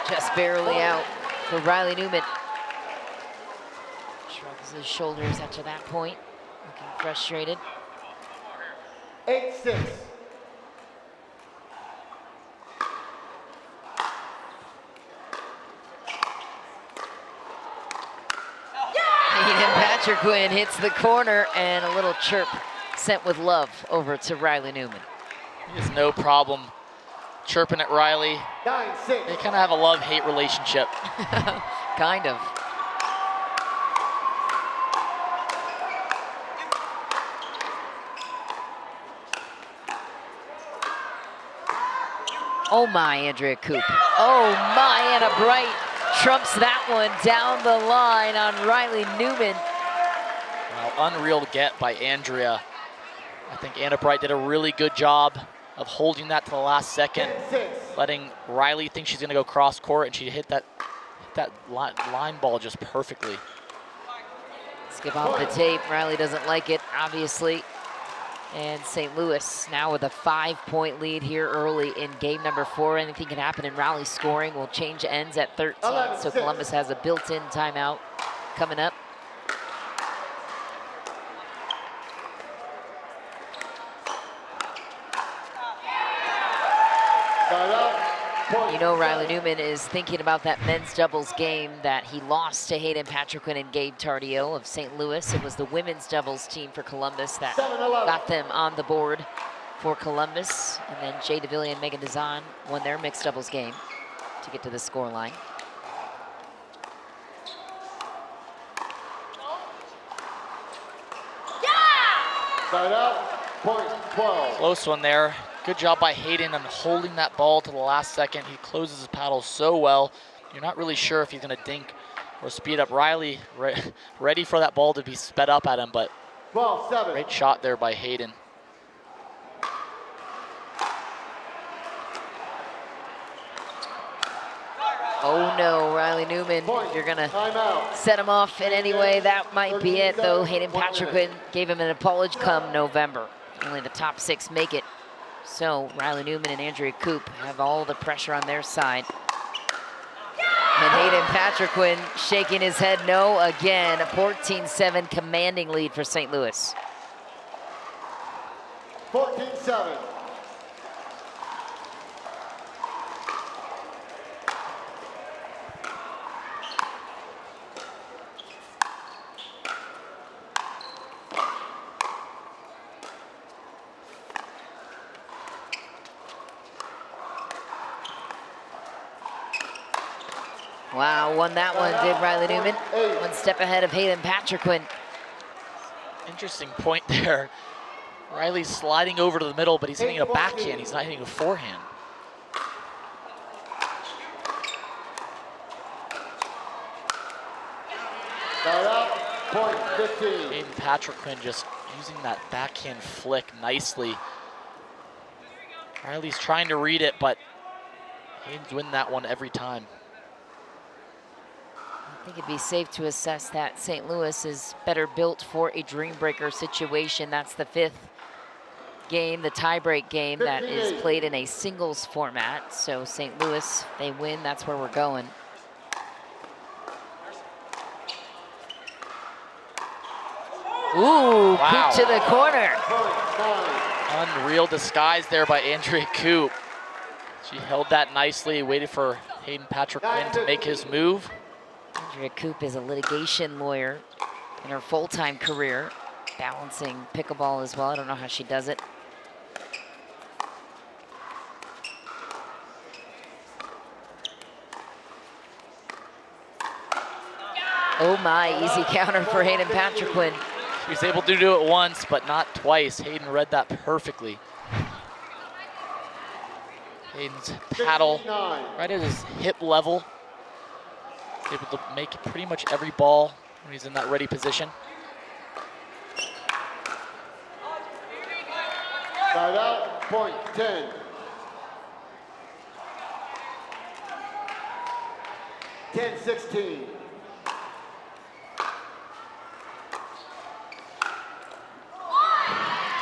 Just barely out for Riley Newman. Shrugs his shoulders after that point, looking frustrated. 8-6. Hayden Patriquin hits the corner, and a little chirp sent with love over to Riley Newman. He has no problem chirping at Riley. 9-6. They kind of have a love-hate relationship. Kind of. Oh my, Andrea Koop. Oh my, Anna Bright trumps that one down the line on Riley Newman. Well, unreal get by Andrea. I think Anna Bright did a really good job of holding that to the last second, letting Riley think she's gonna go cross court, and she hit that line ball just perfectly. Skip off the tape. Riley doesn't like it, obviously. And St. Louis now with a 5-point lead here early in game number 4. Anything can happen in rally scoring. Will change ends at 13, so Columbus has a built-in timeout coming up. You know Riley Newman is thinking about that men's doubles game that he lost to Hayden Patriquin and Gabe Tardio of St. Louis. It was the women's doubles team for Columbus that got them on the board for Columbus. And then Jay DeVilliers and Megan Dazan won their mixed doubles game to get to the score line. Side out, point 12. Close one there. Good job by Hayden on holding that ball to the last second. He closes his paddle so well. You're not really sure if he's gonna dink or speed up. Riley ready for that ball to be sped up at him, but 12-7. Great shot there by Hayden. Oh no, Riley Newman, you're gonna set him off in any way. That might be it, though. Hayden Patriquin gave him an apology come November. Only the top 6 make it. So Riley Newman and Andrea Koop have all the pressure on their side. And Hayden Patriquin shaking his head no again. A 14-7 commanding lead for St. Louis. 14-7. Wow, won that one, did Riley Newman. 1 step ahead of Hayden Patriquin. Interesting point there. Riley's sliding over to the middle, but he's hitting a backhand. He's not hitting a forehand. Point 15. Hayden Patriquin just using that backhand flick nicely. Riley's trying to read it, but Hayden's winning that one every time. I think it'd be safe to assess that St. Louis is better built for a DreamBreaker situation. That's the 5th game, the tiebreak game that is played in a singles format. So St. Louis, they win, that's where we're going. Ooh, wow. Coop to the corner. Unreal disguise there by Andrea Coop. She held that nicely, waited for Hayden Patriquin to make his move. Andrea Coop is a litigation lawyer in her full-time career, balancing pickleball as well. I don't know how she does it. Oh my, easy counter for Hayden Patriquin. She was able to do it once, but not twice. Hayden read that perfectly. Hayden's paddle right at his hip level. Able to make pretty much every ball when he's in that ready position. Side out, point 10. 10-16.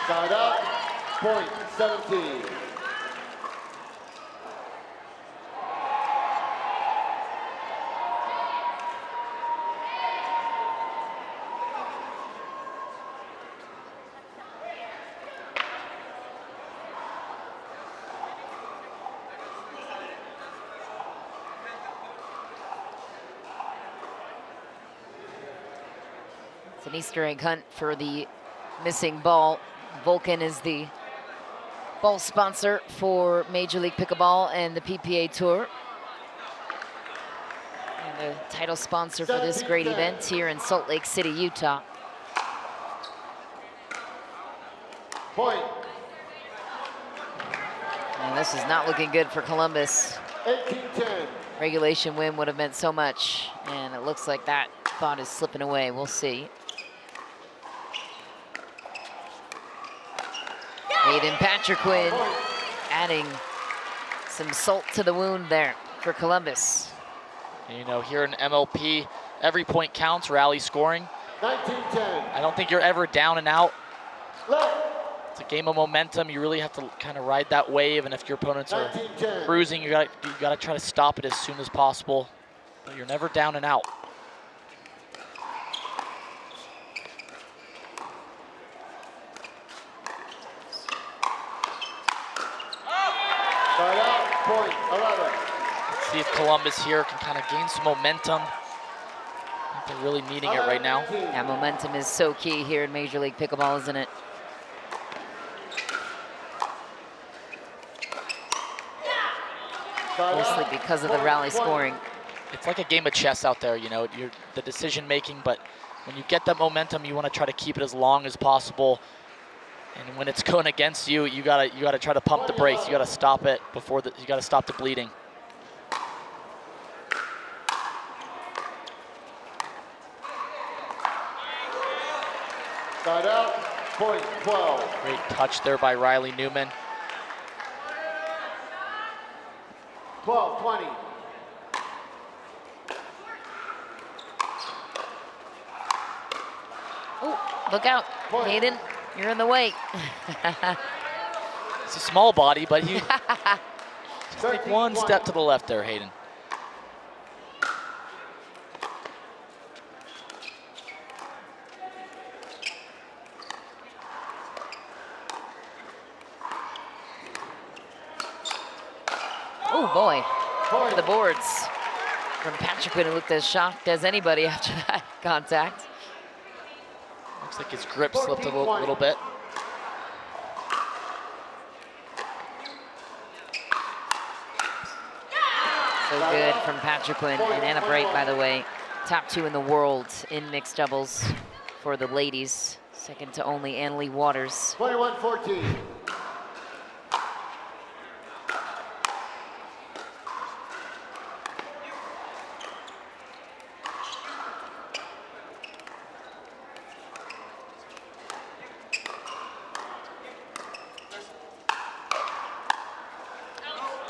Side out, point 17. It's an Easter egg hunt for the missing ball. Vulcan is the ball sponsor for Major League Pickleball and the PPA Tour. And the title sponsor for this great event here in Salt Lake City, Utah. Point. And this is not looking good for Columbus. 18-10. Regulation win would have meant so much, and it looks like that thought is slipping away. We'll see. Hayden Patriquin adding some salt to the wound there for Columbus. You know, here in MLP, every point counts, rally scoring. 19-10. I don't think you're ever down and out. Left. It's a game of momentum. You really have to kind of ride that wave, and if your opponents are cruising, you gotta try to stop it as soon as possible. But you're never down and out. Side out, point 11. Let's see if Columbus here can kind of gain some momentum. I think they're really needing it right now. Yeah, momentum is so key here in Major League Pickleball, isn't it? Mostly because of the rally scoring. It's like a game of chess out there, you know, you're the decision making, but when you get that momentum, you want to try to keep it as long as possible. And when it's going against you, you gotta try to pump the brakes. You gotta stop it before you gotta stop the bleeding. Side out, point 12. Great touch there by Riley Newman. 12-20. Oh, look out, Hayden, you're in the way. It's a small body, but he just take one step to the left there, Hayden. Oh boy, for the boards. From Patriquin, who looked as shocked as anybody after that contact. Looks like his grip slipped a little bit. So good from Patriquin and Anna Bright, by the way. Top 2 in the world in mixed doubles for the ladies. Second to only Annalie Waters. 21-14.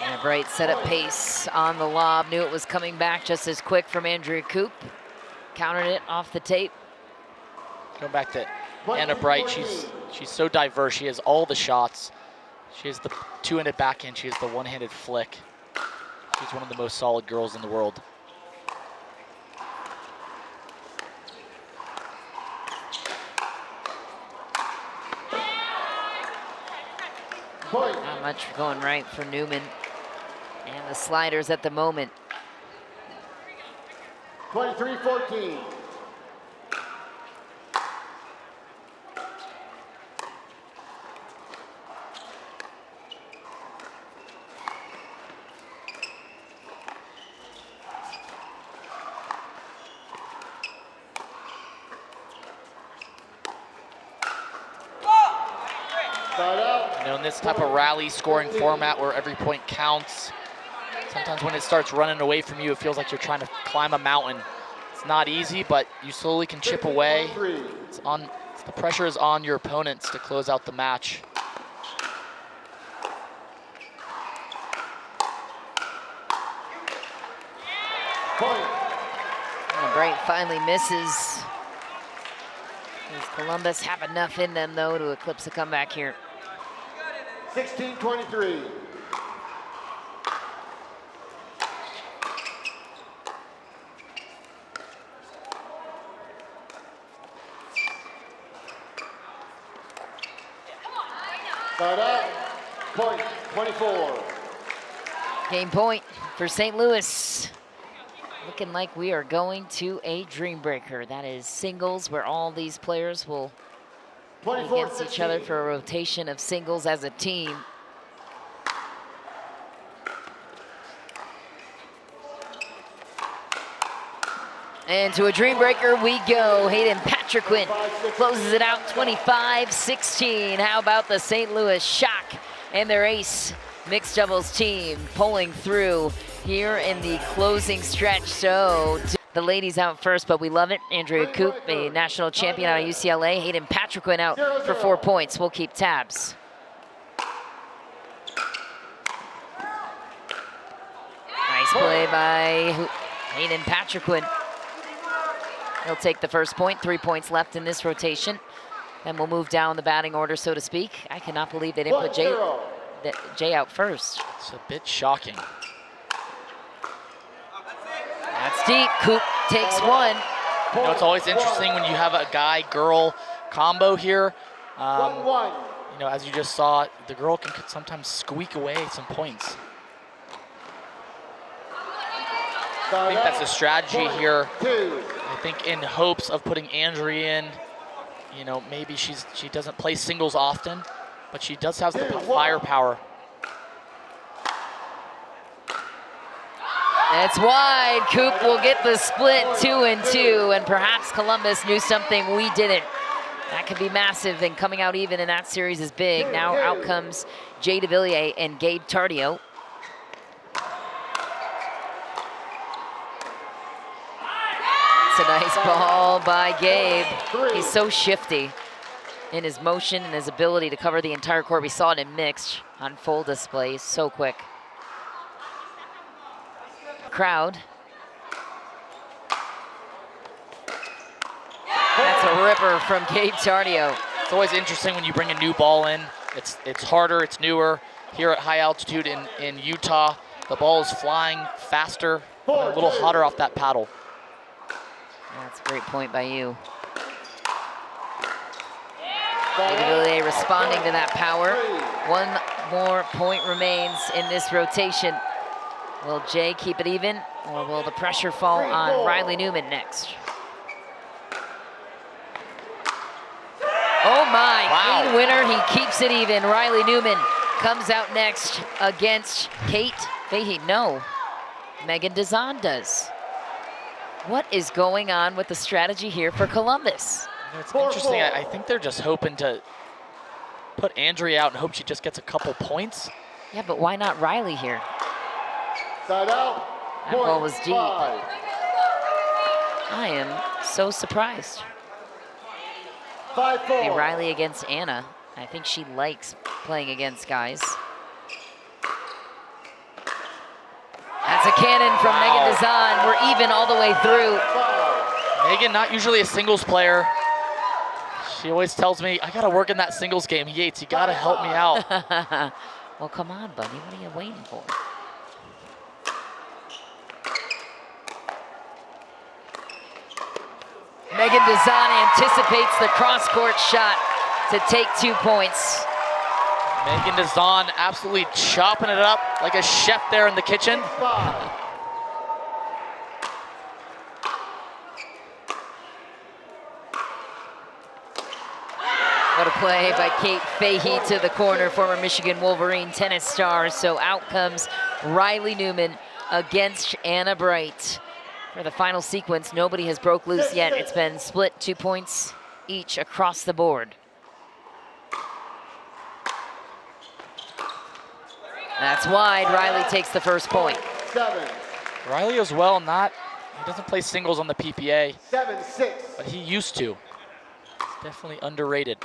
Anna Bright set up pace on the lob. Knew it was coming back just as quick from Andrea Koop. Countered it off the tape. Going back to Anna Bright, she's so diverse. She has all the shots. She has the two-handed backhand. She has the one-handed flick. She's one of the most solid girls in the world. Not much going right for Newman. And the sliders at the moment. 23-14. You know, in this type of rally scoring format where every point counts, sometimes when it starts running away from you, it feels like you're trying to climb a mountain. It's not easy, but you slowly can chip away. The pressure is on your opponents to close out the match. And Bright finally misses. Does Columbus have enough in them, though, to eclipse a comeback here? 16-23. Side out, point, 24. Game point for St. Louis. Looking like we are going to a DreamBreaker. That is singles, where all these players will play against each other for a rotation of singles as a team. And to a DreamBreaker we go. Hayden Patriquin closes it out 25-16. How about the St. Louis Shock and their ace mixed doubles team pulling through here in the closing stretch. So the ladies out first, but we love it. Andrea Koop, a national champion out of UCLA. Hayden Patriquin out for 4 points. We'll keep tabs. Nice play by Hayden Patriquin. He'll take the first point. 3 points left in this rotation. And we'll move down the batting order, so to speak. I cannot believe they didn't put Jay out first. It's a bit shocking. That's deep. Koop takes one. You know, it's always interesting when you have a guy-girl combo here. You know, as you just saw, the girl can sometimes squeak away some points. I think that's a strategy here. I think in hopes of putting Andrea in, you know, maybe she doesn't play singles often, but she does have the firepower. It's wide. Koop will get the split 2-2, and perhaps Columbus knew something we didn't. That could be massive, and coming out even in that series is big. Now out comes Jay DeVilliers and Gabe Tardio. It's a nice ball by Gabe. He's so shifty in his motion and his ability to cover the entire court. We saw it in mixed on full display, so quick. Crowd. That's a ripper from Gabe Tardio. It's always interesting when you bring a new ball in. It's harder, it's newer. Here at high altitude in Utah, the ball is flying faster, and a little hotter off that paddle. That's a great point by you. DeVilliers responding to that power. 1 more point remains in this rotation. Will Jay keep it even, or will the pressure fall on Riley Newman next? Oh my, wow. Clean winner, he keeps it even. Riley Newman comes out next against Kate Fahey. No, Megan Dazan does. What is going on with the strategy here for Columbus? It's interesting. I think they're just hoping to put Andrea out and hope she just gets a couple points. Yeah, but why not Riley here? Side out. That ball was deep. I am so surprised. 5-4. Hey, Riley against Anna. I think she likes playing against guys. That's a cannon from Megan Dazan. We're even all the way through. Megan, not usually a singles player. She always tells me, I gotta work in that singles game. Yates, you gotta help me out. Well, come on, buddy. What are you waiting for? Megan Dazan anticipates the cross-court shot to take 2 points. Megan Dazan absolutely chopping it up like a chef there in the kitchen. What a play by Kate Fahey to the corner, former Michigan Wolverine tennis star. So out comes Riley Newman against Anna Bright. For the final sequence, nobody has broke loose yet. It's been split 2 points each across the board. That's wide. Riley takes the first point. 7. Riley as well, he doesn't play singles on the PPA. 7-6. But he used to. It's definitely underrated.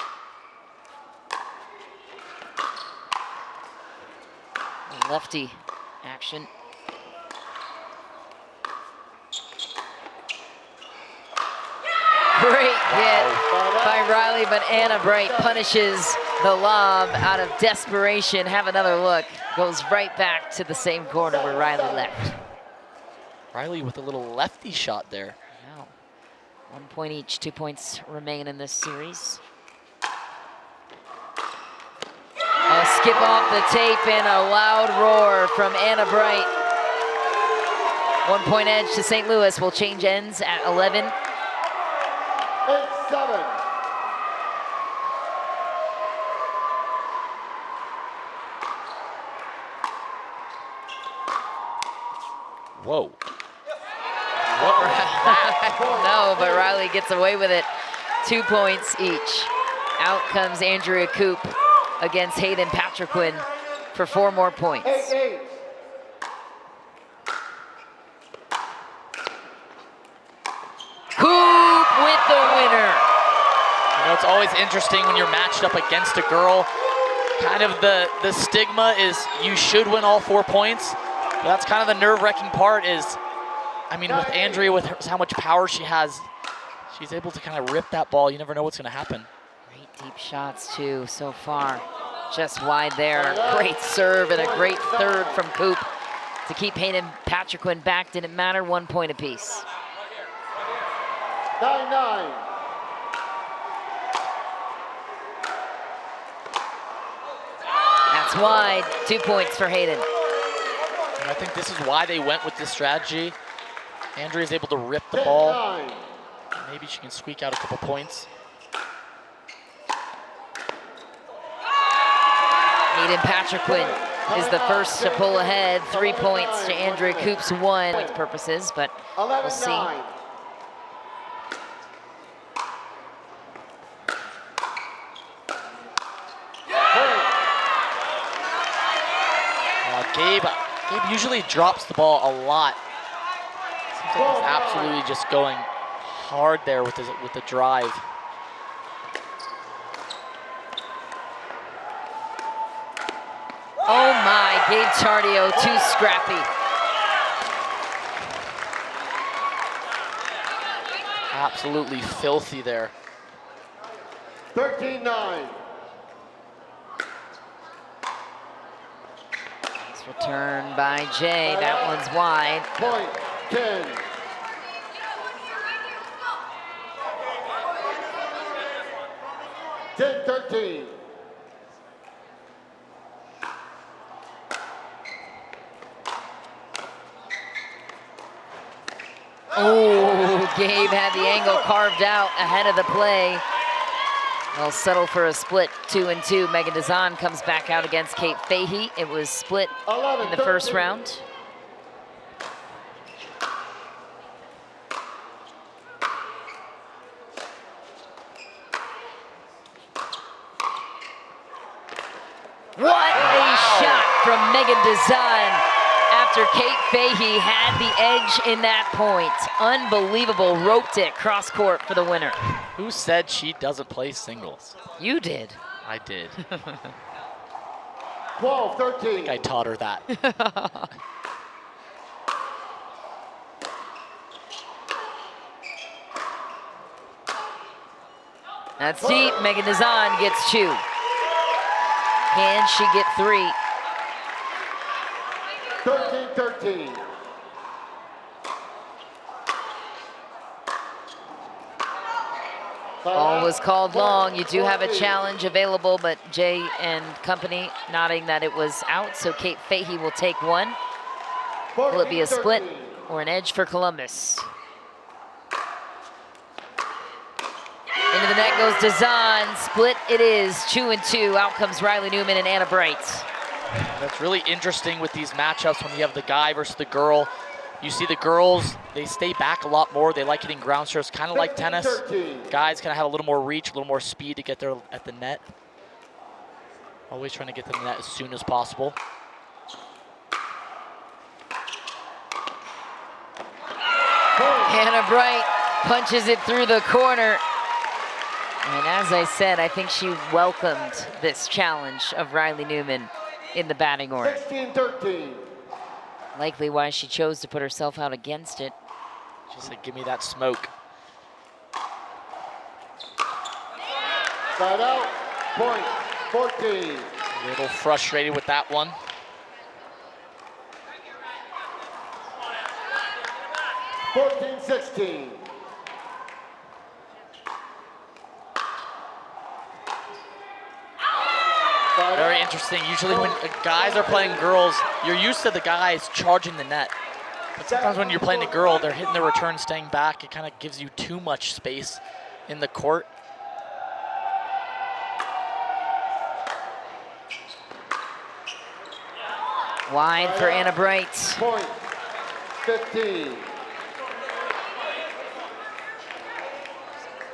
Lefty action. Great hit by Riley, but Anna Bright punishes the lob out of desperation. Have another look. Goes right back to the same corner where Riley left. Riley with a little lefty shot there. Wow. 1 point each, 2 points remain in this series. A skip off the tape and a loud roar from Anna Bright. 1 point edge to St. Louis. Will change ends at 11. 8-7. Whoa. No, but Riley gets away with it. 2 points each. Out comes Andrea Coop against Hayden Patriquin for 4 more points. 8-8. Coop with the winner. You know, it's always interesting when you're matched up against a girl. Kind of the stigma is you should win all 4 points. But that's kind of the nerve-wracking part is, I mean, with Andrea, with how much power she has, she's able to kind of rip that ball. You never know what's going to happen. Great deep shots, too, so far. Just wide there. Great serve and a great third from Coop to keep Hayden Patriquin back. Didn't matter, 1 point apiece. 9-9. That's wide. 2 points for Hayden. And I think this is why they went with this strategy. Andrea's able to rip the ball. Maybe she can squeak out a couple points. Hayden Patriquin is the first to pull ahead. 3 points to Andrea Coop's 1 point purposes, but we'll see. 11-9. Gabe usually drops the ball a lot. Seems like he's absolutely just going hard there with the drive. Oh my, Gabe Tardio, too scrappy. Absolutely filthy there. 13-9. Nice return by Jay, that one's wide. Point 10. (10-13). Oh, Gabe had the angle carved out ahead of the play. They'll settle for a split 2-2. Megan Dazan comes back out against Kate Fahey. It was split in the first round. What a shot from Megan Dazan after Kate Fahey had the edge in that point. Unbelievable, roped it cross court for the winner. Who said she doesn't play singles? You did. I did. 12-13. I think I taught her that. That's deep. Megan Dazan gets 2. Can she get 3? 13-13. Ball was called long. You do have a challenge available, but Jay and company nodding that it was out, so Kate Fahey will take 1. Will it be a split or an edge for Columbus? Into the net goes Dazan. Split it is, 2-2. Out comes Riley Newman and Anna Bright. That's really interesting with these matchups when you have the guy versus the girl. You see the girls, they stay back a lot more. They like hitting ground serves, kind of like tennis. Guys kind of have a little more reach, a little more speed to get there at the net. Always trying to get to the net as soon as possible. Anna Bright punches it through the corner. And as I said, I think she welcomed this challenge of Riley Newman in the batting order. 16-13. Likely why she chose to put herself out against it. She said, give me that smoke. Side out, point, 14. A little frustrated with that one. (14-16). Very interesting. Usually when guys are playing girls, you're used to the guys charging the net. But sometimes when you're playing a girl, they're hitting the return, staying back. It kind of gives you too much space in the court. Wide for Anna Bright. Point, 15.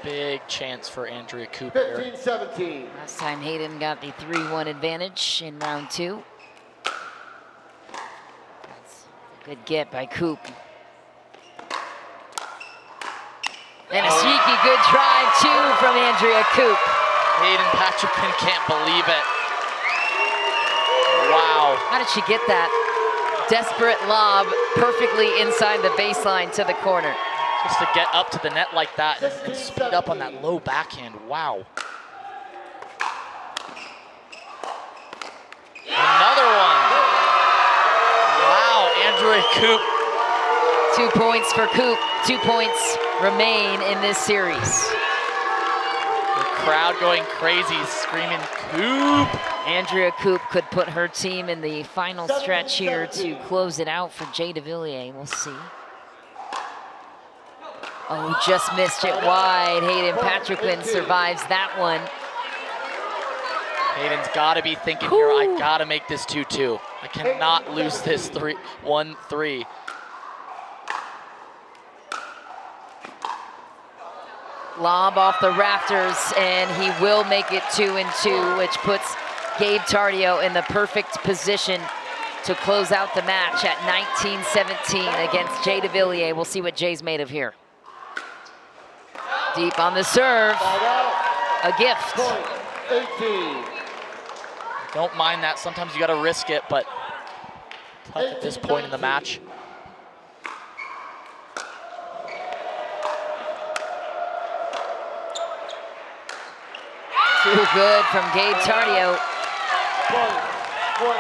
Big chance for Andrea Coop here. 15-17. Last time Hayden got the 3-1 advantage in round 2. That's a good get by Coop. And a sneaky good drive too from Andrea Coop. Hayden Patrickman can't believe it. Wow. How did she get that? Desperate lob perfectly inside the baseline to the corner. Just to get up to the net like that and speed up on that low backhand. Wow. Another one. Wow, Andrea Coop. 2 points for Coop. 2 points remain in this series. The crowd going crazy, screaming Coop. Andrea Coop could put her team in the final stretch here to close it out for Jay DeVilliers. We'll see. Oh, just missed it wide. Hayden Patrickman survives that one. Hayden's got to be thinking here, I got to make this 2-2. I cannot lose this 1-3. Lob off the rafters, and he will make it 2-2, which puts Gabe Tardio in the perfect position to close out the match at 19-17 against Jay DeVilliers. We'll see what Jay's made of here. Deep on the serve, a gift. 18. Don't mind that, sometimes you gotta risk it, but tough at this point in the match. Too good from Gabe Tardio. 20.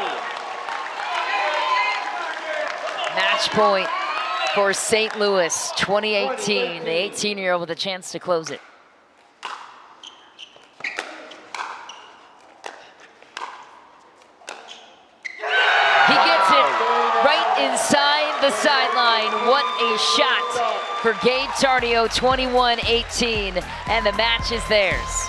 Match point for St. Louis, 2018. The 18-year-old with a chance to close it. He gets it right inside the sideline. What a shot for Gabe Tardio, 21-18, and the match is theirs.